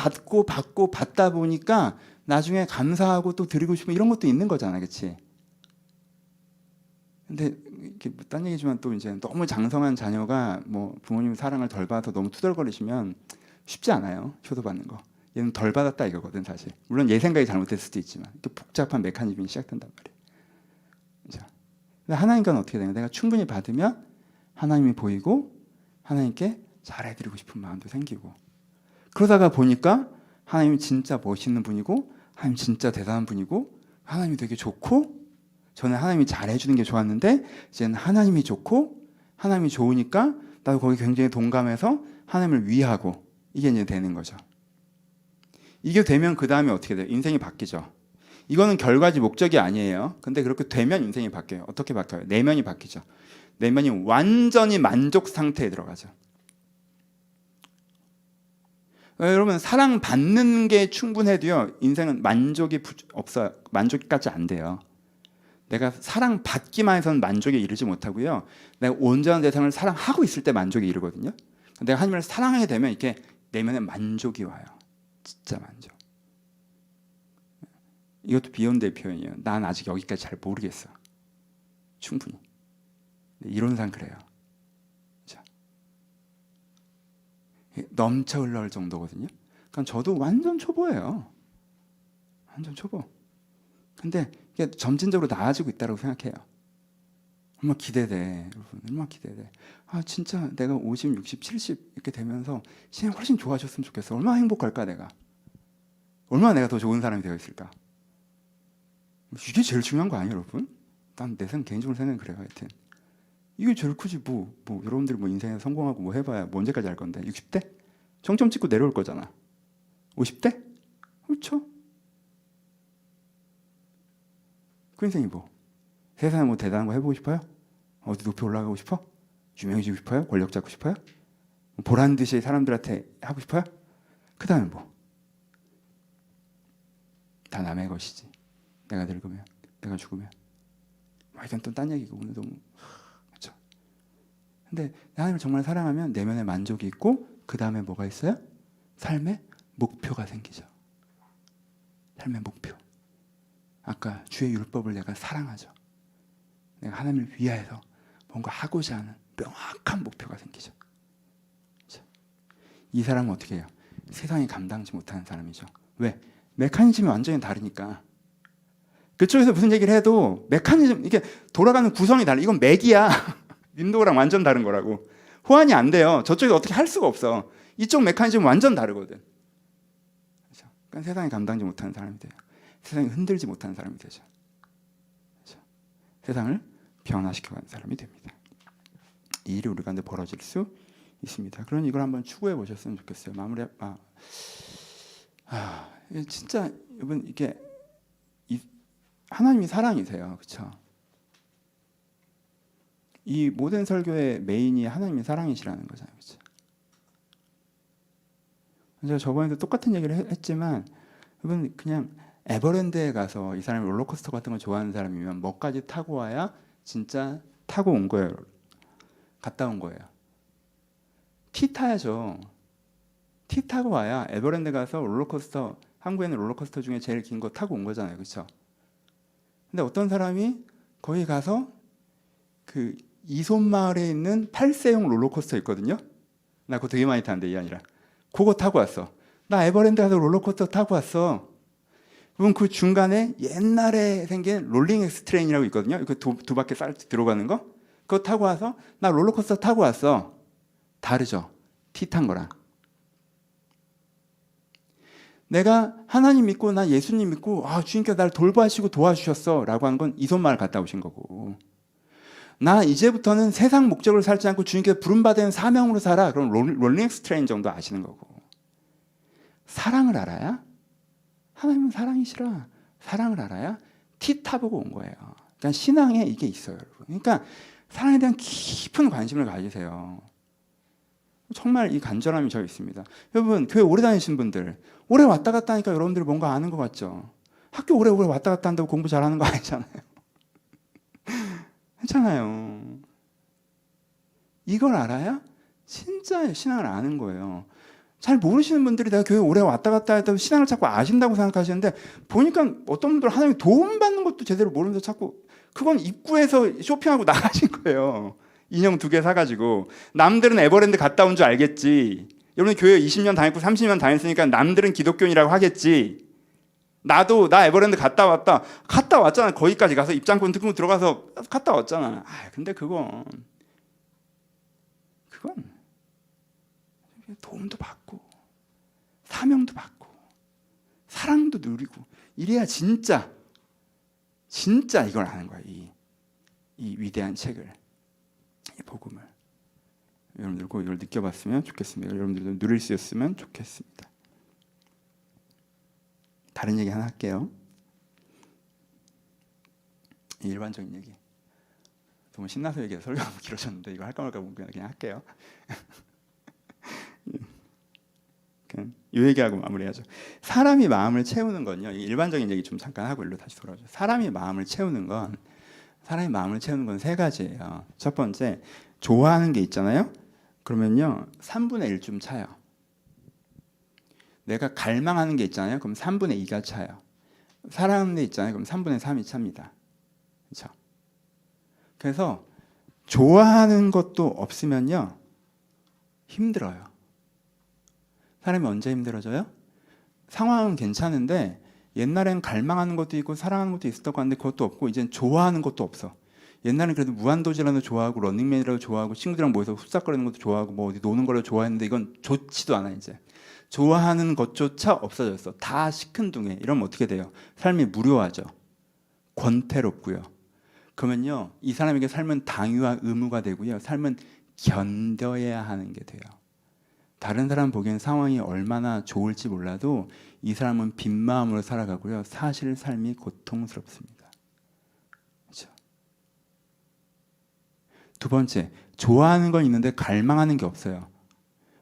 받다 보니까 나중에 감사하고 또 드리고 싶은 이런 것도 있는 거잖아, 그렇지? 근데 이렇게 딴 얘기지만 또 이제 너무 장성한 자녀가 뭐 부모님 사랑을 덜 받아서 너무 투덜거리시면 쉽지 않아요, 효도받는 거. 얘는 덜 받았다 이거거든 사실. 물론 얘 생각이 잘못될 수도 있지만 또 복잡한 메커니즘이 시작된단 말이에요. 자, 근데 하나님과는 어떻게 되냐? 내가 충분히 받으면 하나님이 보이고 하나님께 잘해드리고 싶은 마음도 생기고, 그러다가 보니까 하나님이 진짜 멋있는 분이고 하나님 진짜 대단한 분이고 하나님이 되게 좋고, 저는 하나님이 잘해주는 게 좋았는데 이제는 하나님이 좋고 하나님이 좋으니까 나도 거기 굉장히 동감해서 하나님을 위하고, 이게 이제 되는 거죠. 이게 되면 그 다음에 어떻게 돼요? 인생이 바뀌죠. 이거는 결과지 목적이 아니에요. 근데 그렇게 되면 인생이 바뀌어요. 어떻게 바뀌어요? 내면이 바뀌죠. 내면이 완전히 만족 상태에 들어가죠. 여러분, 사랑받는 게 충분해도요, 인생은 만족이 없어요. 만족까지 안 돼요. 내가 사랑받기만 해서는 만족에 이르지 못하고요, 내가 온전한 대상을 사랑하고 있을 때 만족에 이르거든요. 내가 하나님을 사랑하게 되면 이렇게 내면에 만족이 와요. 진짜 만족. 이것도 비욘드의 표현이에요. 난 아직 여기까지 잘 모르겠어. 충분히. 이론상 그래요. 자, 넘쳐 흘러올 정도거든요. 그러니까 저도 완전 초보예요. 완전 초보. 근데 이게 점진적으로 나아지고 있다고 생각해요. 얼마나 기대돼, 여러분. 얼마나 기대돼. 아, 진짜 내가 50, 60, 70 이렇게 되면서 신앙이 훨씬 좋아졌으면 좋겠어. 얼마나 행복할까 내가. 얼마나 내가 더 좋은 사람이 되어 있을까. 이게 제일 중요한 거 아니에요, 여러분? 난 내 개인적으로 생각은 그래요. 하여튼 이게 제일 크지. 뭐 여러분들 뭐 인생에 성공하고 뭐 해봐야 뭐 언제까지 할 건데. 60대? 정점 찍고 내려올 거잖아. 50대? 그렇죠. 그 인생이 뭐 세상에 뭐 대단한 거 해보고 싶어요? 어디 높이 올라가고 싶어? 유명해지고 싶어요? 권력 잡고 싶어요? 보란 듯이 사람들한테 하고 싶어요? 그 다음에 뭐? 다 남의 것이지. 내가 늙으면, 내가 죽으면. 이건 또 딴 얘기고 오늘 너무, 그렇죠? 근데 하나님을 정말 사랑하면 내면에 만족이 있고, 그 다음에 뭐가 있어요? 삶의 목표가 생기죠. 삶의 목표. 아까 주의 율법을 내가 사랑하죠. 내가 하나님을 위하여서 뭔가 하고자 하는 명확한 목표가 생기죠. 이 사람은 어떻게 해요? 세상이 감당하지 못하는 사람이죠. 왜? 메커니즘이 완전히 다르니까. 그쪽에서 무슨 얘기를 해도 메커니즘, 이게 돌아가는 구성이 달라. 이건 맥이야. 윈도우랑 완전 다른 거라고. 호환이 안 돼요. 저쪽에 어떻게 할 수가 없어. 이쪽 메커니즘은 완전 다르거든. 그렇죠? 그러니까 세상이 감당하지 못하는 사람이 돼요. 세상이 흔들지 못하는 사람이 되죠. 그렇죠? 세상을 변화시켜가는 사람이 됩니다. 이 일이 우리 가운데 벌어질 수 있습니다. 그러니 이걸 한번 추구해 보셨으면 좋겠어요. 마무리. 진짜 여러분, 이게 하나님이 사랑이세요, 그렇죠? 이 모든 설교의 메인이 하나님이 사랑이시라는 거잖아요, 그렇죠? 제가 저번에도 똑같은 얘기를 했지만, 여러분 그냥 에버랜드에 가서 이 사람이 롤러코스터 같은 거 좋아하는 사람이면 뭐까지 타고 와야 진짜 타고 온 거예요, 갔다 온 거예요. 티 타야죠. 티 타고 와야 에버랜드 가서 롤러코스터, 한국에 있는 롤러코스터 중에 제일 긴 거 타고 온 거잖아요, 그렇죠? 근데 어떤 사람이 거기 가서 그 이손마을에 있는 8세용 롤러코스터 있거든요. 나 그거 되게 많이 타는데, 이 아니라 그거 타고 왔어. 나 에버랜드 가서 롤러코스터 타고 왔어. 그럼 그 중간에 옛날에 생긴 롤링 엑스트레인이라고 있거든요. 이거 두 바퀴 쌀 들어가는 거. 그거 타고 와서 나 롤러코스터 타고 왔어. 다르죠? 티 탄 거랑. 내가 하나님 믿고 나 예수님 믿고 주님께서 나를 돌보시고 도와주셨어 라고 한 건 이손마을 갔다 오신 거고, 나 이제부터는 세상 목적을 살지 않고 주님께서 부름받은 사명으로 살아, 그럼 롤링 엑스트레인 정도 아시는 거고. 사랑을 알아야, 하나님은 사랑이시라, 사랑을 알아야 티 타보고 온 거예요. 그러니까 신앙에 이게 있어요, 여러분. 그러니까 사랑에 대한 깊은 관심을 가지세요. 정말 이 간절함이 저 있습니다. 여러분, 교회 오래 다니신 분들, 오래 왔다 갔다 하니까 여러분들이 뭔가 아는 것 같죠? 학교 오래 왔다 갔다 한다고 공부 잘하는 거 아니잖아요. 괜찮아요. 이걸 알아야 진짜 신앙을 아는 거예요. 잘 모르시는 분들이 내가 교회 오래 왔다 갔다 해도 신앙을 자꾸 아신다고 생각하시는데 보니까 어떤 분들은 하나님 도움 받는 것도 제대로 모르면서 자꾸 그건 입구에서 쇼핑하고 나가신 거예요. 인형 2개 사가지고. 남들은 에버랜드 갔다 온 줄 알겠지. 여러분 교회 20년 다녔고 30년 다녔으니까 남들은 기독교인이라고 하겠지. 나도 나 에버랜드 갔다 왔잖아. 거기까지 가서 입장권 듣고 들어가서 갔다 왔잖아. 근데 그건 도움도 받고 사명도 받고 사랑도 누리고 이래야 진짜 이걸 아는 거야. 이 위대한 책을, 이 복음을. 여러분들 꼭 이걸 느껴봤으면 좋겠습니다. 여러분들도 누릴 수 있었으면 좋겠습니다. 다른 얘기 하나 할게요. 일반적인 얘기. 너무 신나서 얘기해서 설교가 너무 길어졌는데 이거 할까 말까 그냥 할게요. 이 얘기하고 마무리하죠. 사람이 마음을 채우는 건요. 일반적인 얘기 좀 잠깐 하고 일로 다시 돌아오죠. 사람이 마음을 채우는 건 3가지예요. 첫 번째, 좋아하는 게 있잖아요. 그러면요 3분의 1쯤 차요. 내가 갈망하는 게 있잖아요. 그럼 3분의 2가 차요. 사랑하는 게 있잖아요. 그럼 3분의 3이 찹니다. 그렇죠? 그래서 좋아하는 것도 없으면요 힘들어요. 사람이 언제 힘들어져요? 상황은 괜찮은데 옛날엔 갈망하는 것도 있고 사랑하는 것도 있었다고 하는데 그것도 없고 이젠 좋아하는 것도 없어. 옛날엔 그래도 무한도전이라도 좋아하고 런닝맨이라도 좋아하고 친구들이랑 모여서 훌싹거리는 것도 좋아하고 뭐 어디 노는 걸로 좋아했는데 이건 좋지도 않아. 이제 좋아하는 것조차 없어졌어. 다 시큰둥해. 이러면 어떻게 돼요? 삶이 무료하죠. 권태롭고요. 그러면요 이 사람에게 삶은 당위와 의무가 되고요 삶은 견뎌야 하는 게 돼요. 다른 사람 보기엔 상황이 얼마나 좋을지 몰라도 이 사람은 빈 마음으로 살아가고요 사실 삶이 고통스럽습니다. 그렇죠? 두 번째, 좋아하는 건 있는데 갈망하는 게 없어요.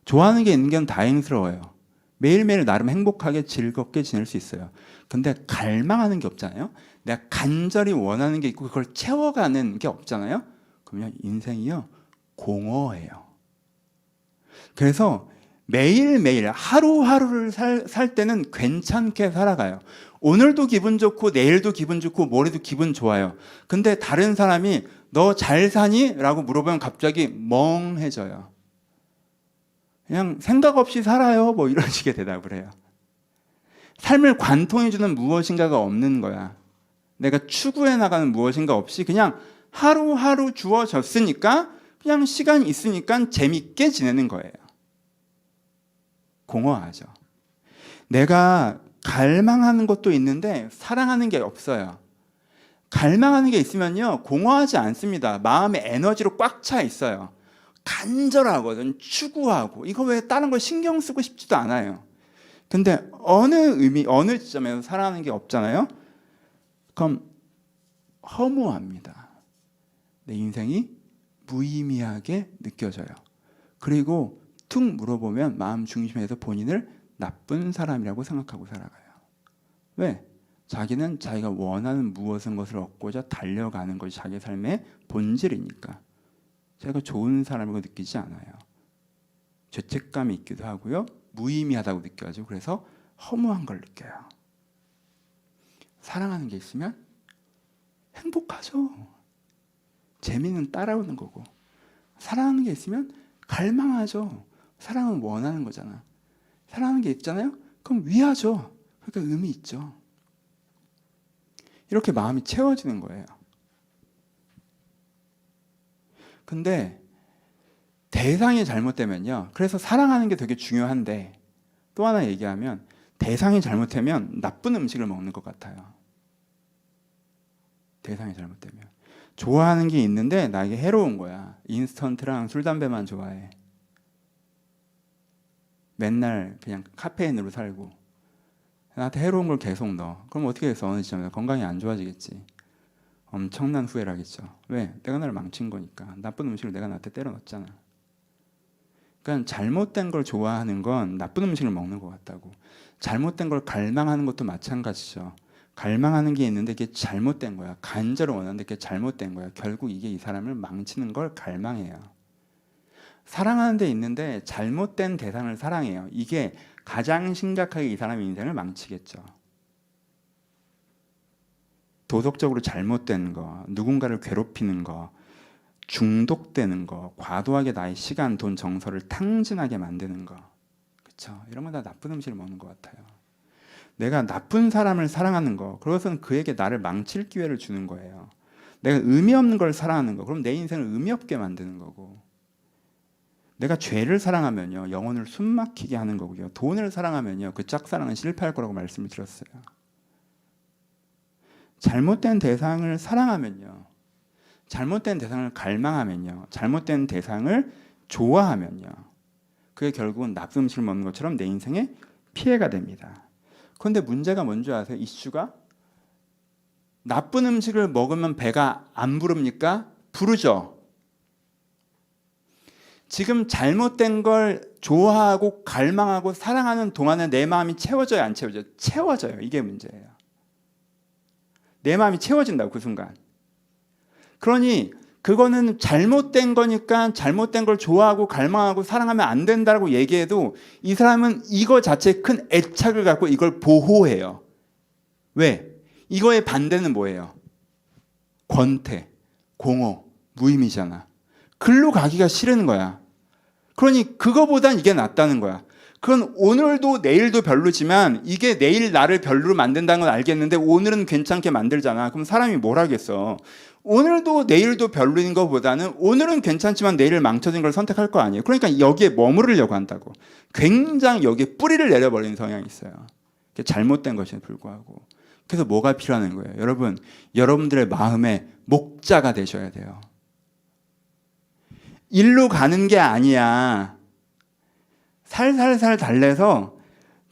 좋아하는 게 있는 건 다행스러워요. 매일매일 나름 행복하게 즐겁게 지낼 수 있어요. 근데 갈망하는 게 없잖아요. 내가 간절히 원하는 게 있고 그걸 채워가는 게 없잖아요. 그러면 인생이요 공허해요. 그래서 매일매일 하루하루를 살 때는 괜찮게 살아가요. 오늘도 기분 좋고 내일도 기분 좋고 모레도 기분 좋아요. 근데 다른 사람이 너 잘 사니? 라고 물어보면 갑자기 멍해져요. 그냥 생각 없이 살아요. 뭐 이런 식의 대답을 해요. 삶을 관통해주는 무엇인가가 없는 거야. 내가 추구해 나가는 무엇인가 없이 그냥 하루하루 주어졌으니까 그냥 시간 있으니까 재밌게 지내는 거예요. 공허하죠. 내가 갈망하는 것도 있는데 사랑하는 게 없어요. 갈망하는 게 있으면요 공허하지 않습니다. 마음의 에너지로 꽉 차 있어요. 간절하거든. 추구하고 이거 왜 다른 걸 신경 쓰고 싶지도 않아요. 근데 어느 지점에서 사랑하는 게 없잖아요. 그럼 허무합니다. 내 인생이 무의미하게 느껴져요. 그리고 툭 물어보면 마음 중심에서 본인을 나쁜 사람이라고 생각하고 살아가요. 왜? 자기는 자기가 원하는 무엇인 것을 얻고자 달려가는 것이 자기 삶의 본질이니까 자기가 좋은 사람이라고 느끼지 않아요. 죄책감이 있기도 하고요. 무의미하다고 느껴가지고 그래서 허무한 걸 느껴요. 사랑하는 게 있으면 행복하죠. 재미는 따라오는 거고 사랑하는 게 있으면 갈망하죠. 사랑은 원하는 거잖아. 사랑하는 게 있잖아요. 그럼 위하죠. 그러니까 의미 있죠. 이렇게 마음이 채워지는 거예요. 근데 대상이 잘못되면요. 그래서 사랑하는 게 되게 중요한데 또 하나 얘기하면 대상이 잘못되면 나쁜 음식을 먹는 것 같아요. 대상이 잘못되면. 좋아하는 게 있는데 나에게 해로운 거야. 인스턴트랑 술, 담배만 좋아해. 맨날 그냥 카페인으로 살고 나한테 해로운 걸 계속 넣어. 그럼 어떻게 해서 어느 시점에 건강이 안 좋아지겠지. 엄청난 후회를 하겠죠. 왜? 내가 나를 망친 거니까. 나쁜 음식을 내가 나한테 때려 넣었잖아. 그러니까 잘못된 걸 좋아하는 건 나쁜 음식을 먹는 것 같다고. 잘못된 걸 갈망하는 것도 마찬가지죠. 갈망하는 게 있는데 그게 잘못된 거야. 간절히 원하는데 그게 잘못된 거야. 결국 이게 이 사람을 망치는 걸 갈망해요. 사랑하는 데 있는데 잘못된 대상을 사랑해요. 이게 가장 심각하게 이 사람의 인생을 망치겠죠. 도덕적으로 잘못된 거, 누군가를 괴롭히는 거, 중독되는 거, 과도하게 나의 시간, 돈, 정서를 탕진하게 만드는 거, 그렇죠? 이런 건 다 나쁜 음식을 먹는 것 같아요. 내가 나쁜 사람을 사랑하는 거, 그것은 그에게 나를 망칠 기회를 주는 거예요. 내가 의미 없는 걸 사랑하는 거, 그럼 내 인생을 의미 없게 만드는 거고, 내가 죄를 사랑하면요 영혼을 숨막히게 하는 거고요, 돈을 사랑하면요 그 짝사랑은 실패할 거라고 말씀을 드렸어요. 잘못된 대상을 사랑하면요, 잘못된 대상을 갈망하면요, 잘못된 대상을 좋아하면요, 그게 결국은 나쁜 음식을 먹는 것처럼 내 인생에 피해가 됩니다. 그런데 문제가 뭔지 아세요? 이슈가 나쁜 음식을 먹으면 배가 안 부릅니까? 부르죠. 지금 잘못된 걸 좋아하고 갈망하고 사랑하는 동안에 내 마음이 채워져요, 안 채워져요? 채워져요. 이게 문제예요. 내 마음이 채워진다고, 그 순간. 그러니 그거는 잘못된 거니까 잘못된 걸 좋아하고 갈망하고 사랑하면 안 된다고 얘기해도 이 사람은 이거 자체에 큰 애착을 갖고 이걸 보호해요. 왜? 이거의 반대는 뭐예요? 권태, 공허, 무의미잖아. 글로 가기가 싫은 거야. 그러니 그거보단 이게 낫다는 거야. 그건 오늘도 내일도 별로지만 이게 내일 나를 별로로 만든다는 건 알겠는데 오늘은 괜찮게 만들잖아. 그럼 사람이 뭘 하겠어? 오늘도 내일도 별로인 것보다는 오늘은 괜찮지만 내일을 망쳐진 걸 선택할 거 아니에요. 그러니까 여기에 머무르려고 한다고. 굉장히 여기에 뿌리를 내려버리는 성향이 있어요. 잘못된 것에 불구하고. 그래서 뭐가 필요한 거예요? 여러분, 여러분들의 마음의 목자가 되셔야 돼요. 일로 가는 게 아니야. 살살살 달래서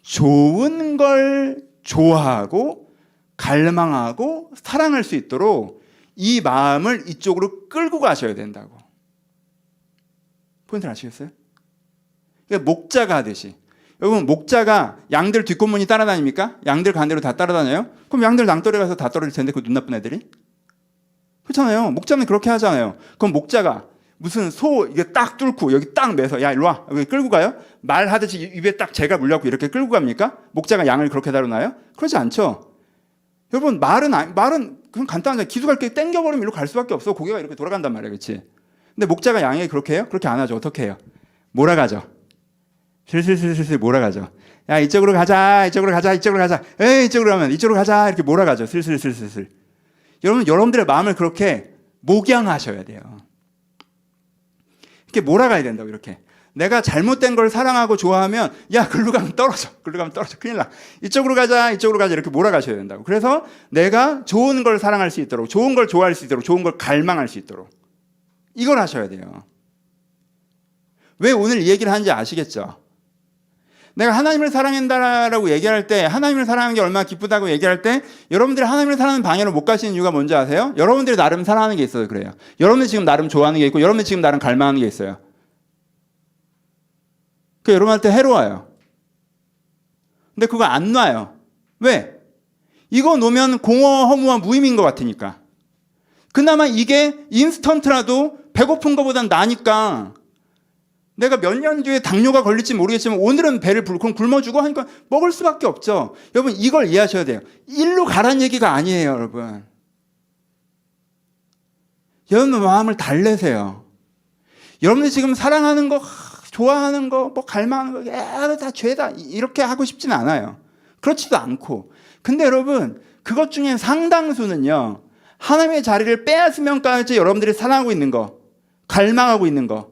좋은 걸 좋아하고 갈망하고 사랑할 수 있도록 이 마음을 이쪽으로 끌고 가셔야 된다고. 포인트를 아시겠어요? 그러니까 목자가 하듯이. 여러분, 목자가 양들 뒷골문이 따라다닙니까? 양들 가는 대로 다 따라다녀요? 그럼 양들 낭떠러리 가서 다 떨어질 텐데, 그 눈 나쁜 애들이? 그렇잖아요. 목자는 그렇게 하잖아요. 그럼 목자가 무슨 소 이게 딱 뚫고 여기 딱 매서 야 일로 와 여기 끌고 가요? 말하듯이 입에 딱 재가 물려고 이렇게 끌고 갑니까? 목자가 양을 그렇게 다루나요? 그러지 않죠. 여러분, 말은 그냥 간단하잖아요. 기수갈 게 땡겨버리면 이리로 갈 수밖에 없어. 고개가 이렇게 돌아간단 말이에요, 그렇지? 근데 목자가 양에게 그렇게 해요? 그렇게 안 하죠. 어떻게 해요? 몰아가죠. 슬슬슬슬 몰아가죠. 야, 이쪽으로 가자, 이쪽으로 가자, 이쪽으로 가자. 에이, 이쪽으로 가면 이쪽으로 가자. 이렇게 몰아가죠. 슬슬슬슬슬. 여러분들의 마음을 그렇게 목양하셔야 돼요. 이렇게 몰아가야 된다고. 이렇게 내가 잘못된 걸 사랑하고 좋아하면 야, 글로 가면 떨어져, 글로 가면 떨어져, 큰일 나, 이쪽으로 가자, 이쪽으로 가자, 이렇게 몰아가셔야 된다고. 그래서 내가 좋은 걸 사랑할 수 있도록, 좋은 걸 좋아할 수 있도록, 좋은 걸 갈망할 수 있도록 이걸 하셔야 돼요. 왜 오늘 이 얘기를 하는지 아시겠죠? 내가 하나님을 사랑한다라고 얘기할 때, 하나님을 사랑하는 게 얼마나 기쁘다고 얘기할 때, 여러분들이 하나님을 사랑하는 방향으로 못 가시는 이유가 뭔지 아세요? 여러분들이 나름 사랑하는 게 있어서 그래요. 여러분들이 지금 나름 좋아하는 게 있고, 여러분들이 지금 나름 갈망하는 게 있어요. 그 여러분한테 해로워요. 근데 그거 안 놔요. 왜? 이거 놓으면 공허, 허무와 무의미인 것 같으니까. 그나마 이게 인스턴트라도 배고픈 것보단 나니까. 내가 몇 년 뒤에 당뇨가 걸릴지 모르겠지만 오늘은 배를 그럼 굶어주고 하니까 먹을 수밖에 없죠. 여러분, 이걸 이해하셔야 돼요. 일로 가란 얘기가 아니에요, 여러분. 여러분 마음을 달래세요. 여러분들 지금 사랑하는 거, 좋아하는 거, 뭐 갈망하는 거, 다 죄다 이렇게 하고 싶진 않아요. 그렇지도 않고. 근데 여러분, 그것 중에 상당수는요, 하나님의 자리를 빼앗으면까지 여러분들이 사랑하고 있는 거, 갈망하고 있는 거.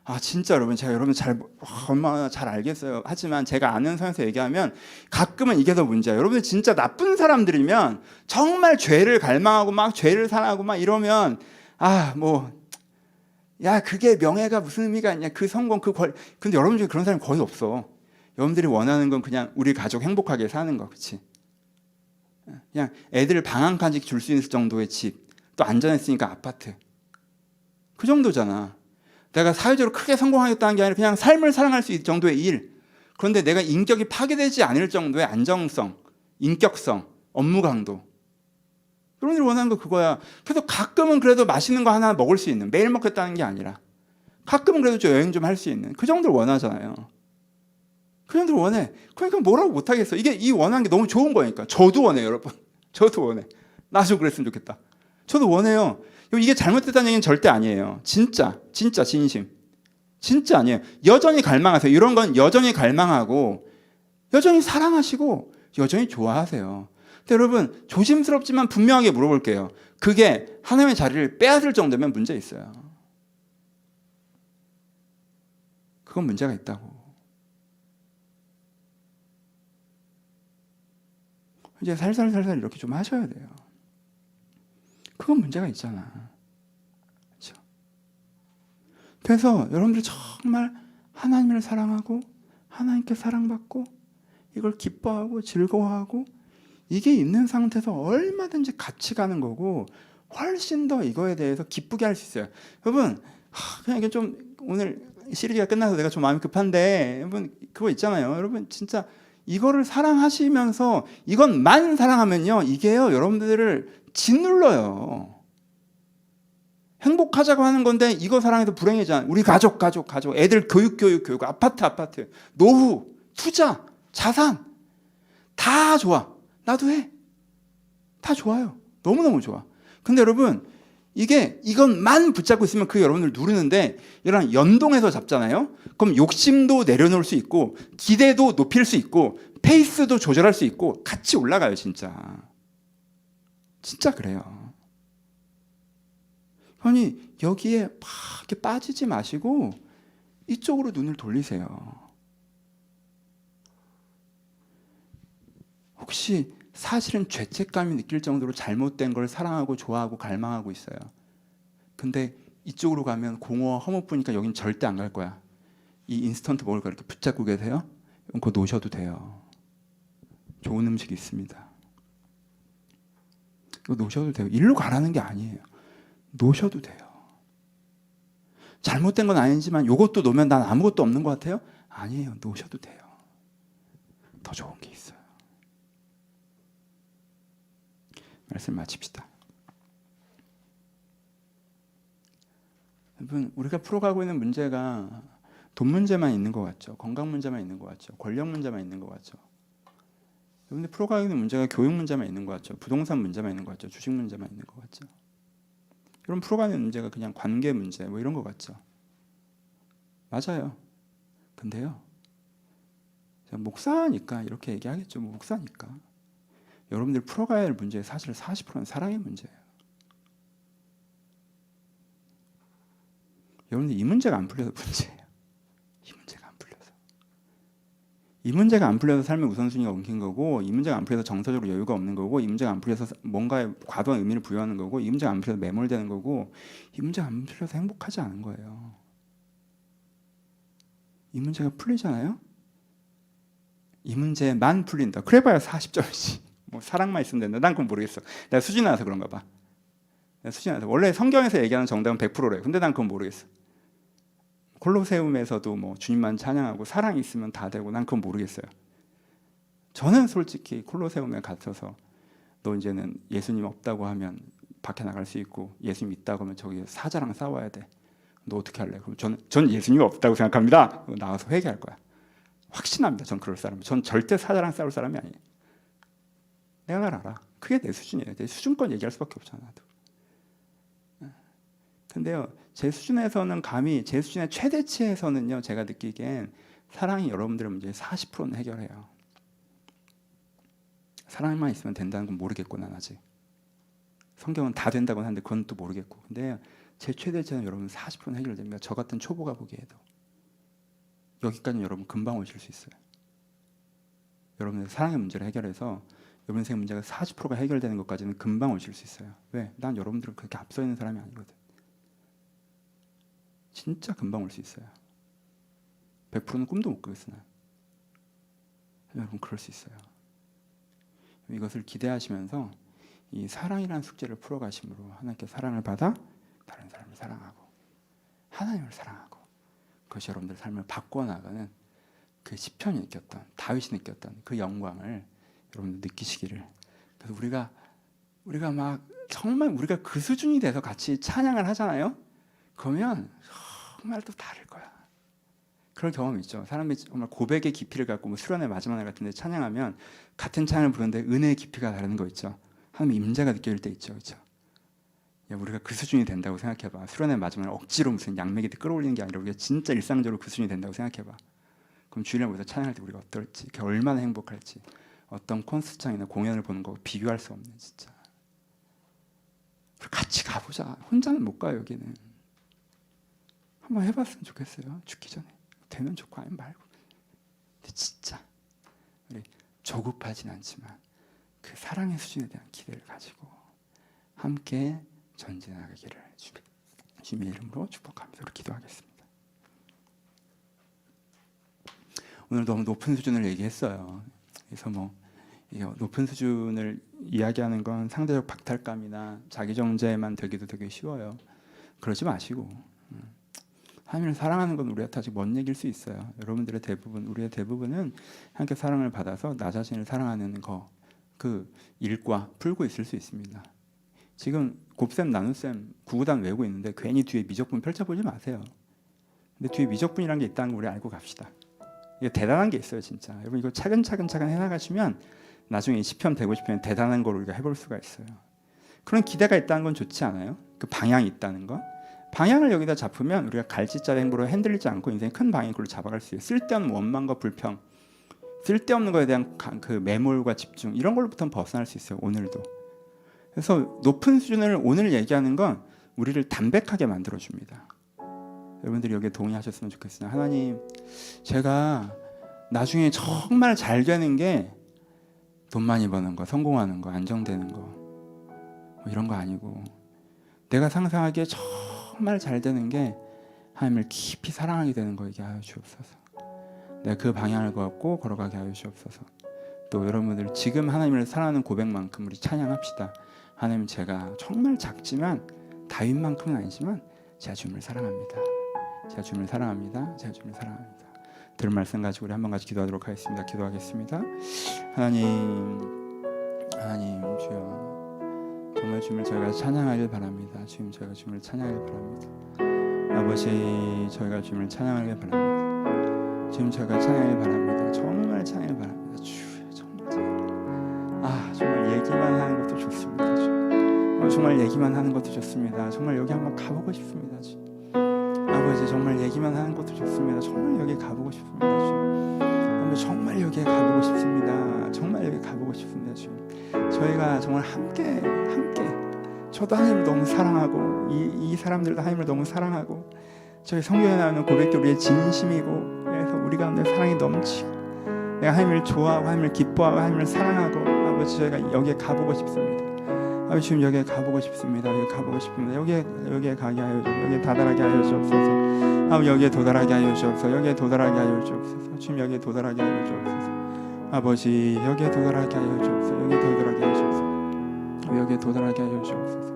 아, 진짜 여러분, 제가 여러분 얼마나 잘 알겠어요. 하지만 제가 아는 선에서 얘기하면 가끔은 이게 더 문제예요. 여러분들 진짜 나쁜 사람들이면 정말 죄를 갈망하고 막 죄를 사랑하고 막 이러면 야, 그게 명예가 무슨 의미가 있냐, 그 성공, 그 권리. 근데 여러분 중에 그런 사람이 거의 없어. 여러분들이 원하는 건 그냥 우리 가족 행복하게 사는 거, 그렇지? 그냥 애들 방한까지 줄 수 있을 정도의 집, 또 안전했으니까 아파트, 그 정도잖아. 내가 사회적으로 크게 성공하겠다는 게 아니라 그냥 삶을 사랑할 수 있을 정도의 일. 그런데 내가 인격이 파괴되지 않을 정도의 안정성, 인격성, 업무 강도. 여러분들이 원하는 거 그거야. 그래서 가끔은 그래도 맛있는 거 하나 먹을 수 있는, 매일 먹겠다는 게 아니라 가끔은 그래도 좀 여행 좀 할 수 있는 그 정도를 원하잖아요. 그 정도를 원해. 그러니까 뭐라고 못하겠어. 이게 이 원하는 게 너무 좋은 거니까. 저도 원해요, 여러분. 저도 원해. 나 좀 그랬으면 좋겠다. 저도 원해요. 이게 잘못됐다는 얘기는 절대 아니에요. 진짜 진심. 진짜 아니에요. 여전히 갈망하세요. 이런 건 여전히 갈망하고 여전히 사랑하시고 여전히 좋아하세요. 근데 여러분 조심스럽지만 분명하게 물어볼게요. 그게 하나님의 자리를 빼앗을 정도면 문제 있어요. 그건 문제가 있다고. 이제 살살 이렇게 좀 하셔야 돼요. 그건 문제가 있잖아. 그렇죠? 그래서 여러분들이 정말 하나님을 사랑하고 하나님께 사랑받고 이걸 기뻐하고 즐거워하고 이게 있는 상태에서 얼마든지 같이 가는 거고 훨씬 더 이거에 대해서 기쁘게 할 수 있어요. 여러분 그냥 이게 좀 오늘 시리즈가 끝나서 내가 좀 마음이 급한데 여러분 그거 있잖아요. 여러분 진짜 이거를 사랑하시면서 이것만 사랑하면요 이게요 여러분들을 짓눌러요. 행복하자고 하는 건데 이거 사랑해도 불행해지잖아요. 우리 가족, 애들 교육, 아파트, 노후, 투자, 자산 다 좋아. 나도 해. 다 좋아요. 너무너무 좋아. 근데 여러분 이것만 붙잡고 있으면 그 여러분들 누르는데 이런 연동해서 잡잖아요. 그럼 욕심도 내려놓을 수 있고 기대도 높일 수 있고 페이스도 조절할 수 있고 같이 올라가요. 진짜 그래요. 아니 여기에 막 이렇게 빠지지 마시고 이쪽으로 눈을 돌리세요. 혹시 사실은 죄책감이 느낄 정도로 잘못된 걸 사랑하고 좋아하고 갈망하고 있어요. 근데 이쪽으로 가면 공허와 허무뿐이니까 여긴 절대 안 갈 거야. 이 인스턴트 먹을 거 이렇게 붙잡고 계세요? 그거 놓으셔도 돼요. 좋은 음식이 있습니다. 이거 놓으셔도 돼요. 일로 가라는 게 아니에요. 놓으셔도 돼요. 잘못된 건 아니지만 이것도 놓으면 난 아무것도 없는 것 같아요? 아니에요. 놓으셔도 돼요. 더 좋은 게 있어요. 말씀 마칩시다. 여러분 우리가 풀어가고 있는 문제가 돈 문제만 있는 것 같죠. 건강 문제만 있는 것 같죠. 권력 문제만 있는 것 같죠. 여러분들 풀어가고 있는 문제가 교육 문제만 있는 것 같죠. 부동산 문제만 있는 것 같죠. 주식 문제만 있는 것 같죠. 여러분 풀어가는 문제가 그냥 관계 문제 뭐 이런 것 같죠. 맞아요. 근데요. 제가 목사니까 이렇게 얘기하겠죠. 뭐 목사니까. 여러분들 풀어가야 할 문제의 사실 40%는 사랑의 문제예요. 여러분들 이 문제가 안 풀려서 문제예요. 이 문제가 안 풀려서 삶의 우선순위가 엉킨 거고 이 문제가 안 풀려서 정서적으로 여유가 없는 거고 이 문제가 안 풀려서 뭔가에 과도한 의미를 부여하는 거고 이 문제가 안 풀려서 매몰되는 거고 이 문제가 안 풀려서 행복하지 않은 거예요. 이 문제가 풀리잖아요? 이 문제만 풀린다. 그래봐야 40점이지. 뭐 사랑만 있으면 된다. 난 그건 모르겠어. 내가 수준이 나서 그런가 봐. 원래 성경에서 얘기하는 정답은 100%래. 근데 난 그건 모르겠어. 콜로세움에서도 뭐 주님만 찬양하고 사랑이 있으면 다 되고 난 그건 모르겠어요. 저는 솔직히 콜로세움에 갇혀서 너 이제는 예수님 없다고 하면 밖에 나갈 수 있고 예수님 있다고 하면 저기 사자랑 싸워야 돼. 너 어떻게 할래? 그럼 전 예수님이 없다고 생각합니다. 나와서 회개할 거야. 확신합니다. 전 그럴 사람. 전 절대 사자랑 싸울 사람이 아니에요. 내가 날 알아. 그게 내 수준이에요. 내 수준권 얘기할 수밖에 없잖아. 나도. 근데요, 제 수준에서는 감히 제 수준의 최대치에서는요, 제가 느끼기엔 사랑이 여러분들의 문제의 40%는 해결해요. 사랑만 있으면 된다는 건 모르겠고 난 아직. 성경은 다 된다고 하는데 그건 또 모르겠고. 근데 제 최대치는 여러분 40%는 해결됩니다. 저 같은 초보가 보기에도. 여기까지는 여러분 금방 오실 수 있어요. 여러분의 사랑의 문제를 해결해서 여러분 인생 문제가 40%가 해결되는 것까지는 금방 오실 수 있어요. 왜? 난 여러분들은 그렇게 앞서 있는 사람이 아니거든. 진짜 금방 올 수 있어요. 100%는 꿈도 못 꾸겠어 난. 여러분 그럴 수 있어요. 이것을 기대하시면서 이 사랑이라는 숙제를 풀어가심으로 하나님께 사랑을 받아 다른 사람을 사랑하고 하나님을 사랑하고 그것이 여러분들 삶을 바꿔나가는 그 시편이 느꼈던 다윗이 느꼈던 그 영광을 여러분들 느끼시기를. 그래서 우리가 막 정말 우리가 그 수준이 돼서 같이 찬양을 하잖아요. 그러면 정말 또 다를 거야. 그런 경험이 있죠. 사람이 정말 고백의 깊이를 갖고 뭐 수련회 마지막 날 같은 데 찬양하면 같은 찬양을 부르는데 은혜의 깊이가 다른 거 있죠. 하나님의 임재가 느껴질 때 있죠. 그렇죠? 야, 우리가 그 수준이 된다고 생각해봐. 수련회 마지막 날 억지로 무슨 양메기들 끌어올리는 게 아니라 우리가 진짜 일상적으로 그 수준이 된다고 생각해봐. 그럼 주일날 모여서 찬양할 때 우리가 어떨지, 그게 얼마나 행복할지, 어떤 콘서트장이나 공연을 보는 거 비교할 수 없는 진짜. 같이 가보자. 혼자는 못 가요. 여기는 한번 해봤으면 좋겠어요. 죽기 전에. 되면 좋고 아니면 말고. 근데 진짜 우리 조급하진 않지만 그 사랑의 수준에 대한 기대를 가지고 함께 전진해 나가기를 주님의 이름으로 축복하면서 우리 기도하겠습니다. 오늘 너무 높은 수준을 얘기했어요. 그래서 뭐 높은 수준을 이야기하는 건 상대적 박탈감이나 자기 정죄만 되기도 되게 쉬워요. 그러지 마시고 하나님을 사랑하는 건 우리한테 아직 먼 얘기일 수 있어요. 여러분들의 대부분, 우리의 대부분은 하나님께 사랑을 받아서 나 자신을 사랑하는 거, 그 일과 풀고 있을 수 있습니다. 지금 곱셈, 나눗셈, 구구단 외우고 있는데 괜히 뒤에 미적분 펼쳐보지 마세요. 근데 뒤에 미적분이라는 게 있다는 걸 우리 알고 갑시다. 이게 대단한 게 있어요, 진짜. 여러분 이거 차근차근 해나가시면 나중에 10편, 150편 대단한 걸 우리가 해볼 수가 있어요. 그런 기대가 있다는 건 좋지 않아요? 그 방향이 있다는 거. 방향을 여기다 잡으면 우리가 갈지자의 행보로 흔들리지 않고 인생의 큰 방향으로 잡아갈 수 있어요. 쓸데없는 원망과 불평, 쓸데없는 거에 대한 그 매몰과 집중 이런 걸로부터는 벗어날 수 있어요. 오늘도. 그래서 높은 수준을 오늘 얘기하는 건 우리를 담백하게 만들어줍니다. 여러분들이 여기에 동의하셨으면 좋겠어요. 하나님, 제가 나중에 정말 잘 되는 게 돈 많이 버는 거, 성공하는 거, 안정되는 거 뭐 이런 거 아니고 내가 상상하기에 정말 잘 되는 게 하나님을 깊이 사랑하게 되는 거이게 하여 주옵소서. 내가 그 방향을 걷고 걸어가게 하여 주옵소서. 또 여러분들 지금 하나님을 사랑하는 고백만큼 우리 찬양합시다. 하나님, 제가 정말 작지만 다윗만큼은 아니지만 제가 주님을 사랑합니다. 제가 주님을 사랑합니다. 제가 주님을 사랑합니다. 들은 말씀 가지고 우리 한번 같이 기도하도록 하겠습니다. 기도하겠습니다. 하나님 주여, 정말 주님을 저희가 찬양하길 바랍니다. 주님, 저희가 주님을 찬양하길 바랍니다. 아버지, 저희가 주님을 찬양하길 바랍니다. 주님, 저희가 찬양하길 바랍니다. 정말 찬양하길 바랍니다. 주여, 정말 찬양. 정말 얘기만 하는 것도 좋습니다. 주님. 정말 얘기만 하는 것도 좋습니다. 정말 여기 한번 가보고 싶습니다. 주님. 아버지, 정말 얘기만 하는 것도 좋습니다. 정말 여기 가보고 싶습니다. 주님. 아버지, 정말 여기에 가보고 싶습니다. 정말 여기 가보고 싶습니다. 주님. 저희가 정말 함께 저도 하나님을 너무 사랑하고 이 사람들도 하나님을 너무 사랑하고 저희 성경에 나오는 고백도 우리의 진심이고 그래서 우리 가운데 사랑이 넘치고 내가 하나님을 좋아하고 하나님을 기뻐하고 하나님을 사랑하고 아버지, 저희가 여기에 가보고 싶습니다. 아버지, 지금 여기에 가보고 싶습니다. 여기 가보고 싶습니다. 여기에 가게 하여 주옵소서. 여기에 다다라게 하여 주옵소서. 아버지, 여기에 도달하게 하여 주옵소서. 여기에 도달하게 하여 주옵소서. 주님, 여기에 도달하게 하여 주옵소서. 아버지, 여기에 도달하게 하여 주옵소서. 여기에 도달하게 하여 주옵소서. 여기에 도달하게 하여 주옵소서.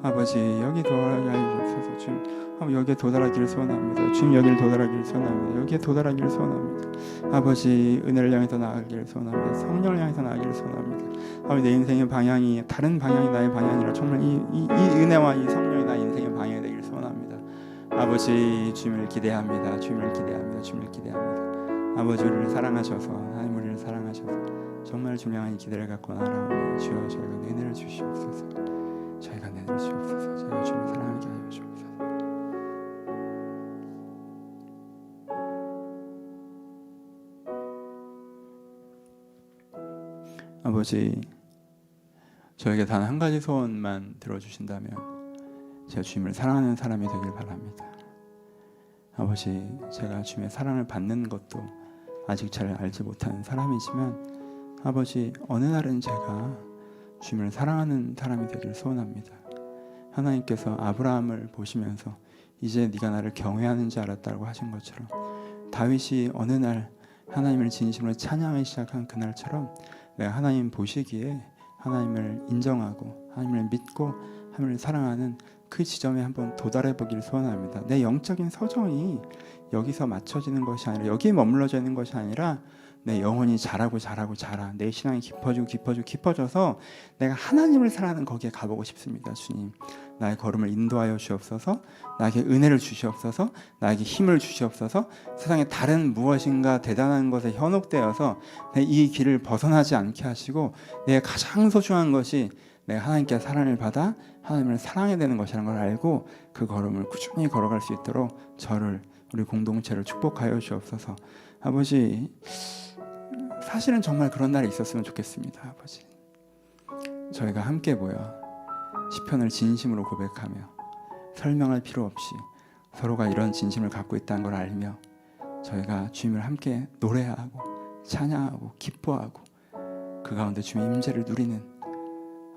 아버지, 여기 도달하게 하여 주옵소서. 주님, 여기에 도달하기를 소원합니다. 주님, 여기를 도달하기를 소원합니다. 여기에 도달하기를 소원합니다. 아버지, 은혜를 향해서 나아가기를 소원합니다. 성령을 향해서 나아가기를 소원합니다. 아버지, 내 인생의 방향이 다른 방향이 나의 방향이라 정말 이 은혜와 이 성령이 나의 인생의 방향이 되기를 소원합니다. 아버지, 주님을 기대합니다. 주님을 기대합니다. 주님을 기대합니다. 아버지, 우리를 사랑하셔서 하나님 우리를 사랑하셔서 정말 중요한 기대를 갖고 나아오니 주여, 저희가 은혜를 주시옵소서. 저희가 은혜를 주시옵소서. 저희가 주님을 사랑하게 하여 주옵소서. 아버지, 저에게 단 한 가지 소원만 들어주신다면 제가 주님을 사랑하는 사람이 되길 바랍니다. 아버지, 제가 주님의 사랑을 받는 것도 아직 잘 알지 못하는 사람이지만 아버지, 어느 날은 제가 주님을 사랑하는 사람이 되길 소원합니다. 하나님께서 아브라함을 보시면서 이제 네가 나를 경외하는 줄 알았다고 하신 것처럼 다윗이 어느 날 하나님을 진심으로 찬양하기 시작한 그날처럼 내가 하나님 보시기에 하나님을 인정하고 하나님을 믿고 하나님을 사랑하는 그 지점에 한번 도달해 보기를 소원합니다. 내 영적인 서정이 여기서 맞춰지는 것이 아니라, 여기에 머물러져 있는 것이 아니라 내 영혼이 자라고 내 신앙이 깊어져서 내가 하나님을 사랑하는 거기에 가보고 싶습니다. 주님, 나의 걸음을 인도하여 주옵소서. 나에게 은혜를 주시옵소서. 나에게 힘을 주시옵소서. 세상에 다른 무엇인가 대단한 것에 현혹되어서 이 길을 벗어나지 않게 하시고, 내 가장 소중한 것이 내가 하나님께 사랑을 받아 하나님을 사랑해야 되는 것이라는 걸 알고 그 걸음을 꾸준히 걸어갈 수 있도록 저를, 우리 공동체를 축복하여 주옵소서. 아버지, 사실은 정말 그런 날이 있었으면 좋겠습니다. 아버지, 저희가 함께 모여 시편을 진심으로 고백하며 설명할 필요 없이 서로가 이런 진심을 갖고 있다는 걸 알며 저희가 주님을 함께 노래하고 찬양하고 기뻐하고 그 가운데 주님의 임재를 누리는,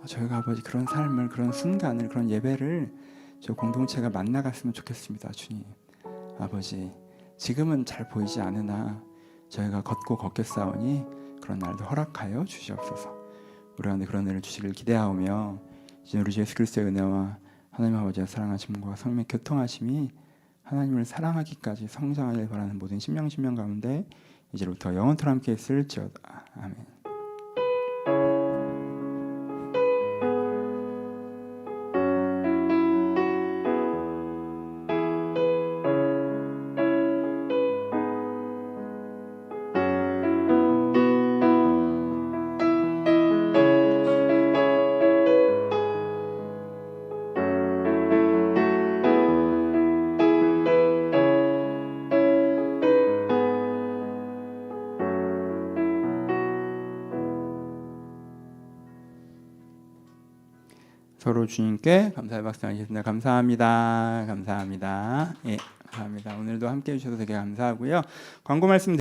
저희가 아버지 그런 삶을, 그런 순간을, 그런 예배를 저 공동체가 만나갔으면 좋겠습니다. 주님, 아버지, 지금은 잘 보이지 않으나 저희가 걷고 걷겠사오니 그런 날도 허락하여 주시옵소서. 우리 가운데 그런 은혜를 주시길 기대하오며, 이제 우리 주 예수 그리스도의 은혜와 하나님 아버지의 사랑하심과 성령의 교통하심이 하나님을 사랑하기까지 성장하길 바라는 모든 신명 가운데 이제부터 영원토록 함께 있을지어다. 아멘. 서로 주님께 감사의 박수 하겠습니다. 감사합니다. 예, 감사합니다. 오늘도 함께 해주셔서 되게 감사하고요. 광고 말씀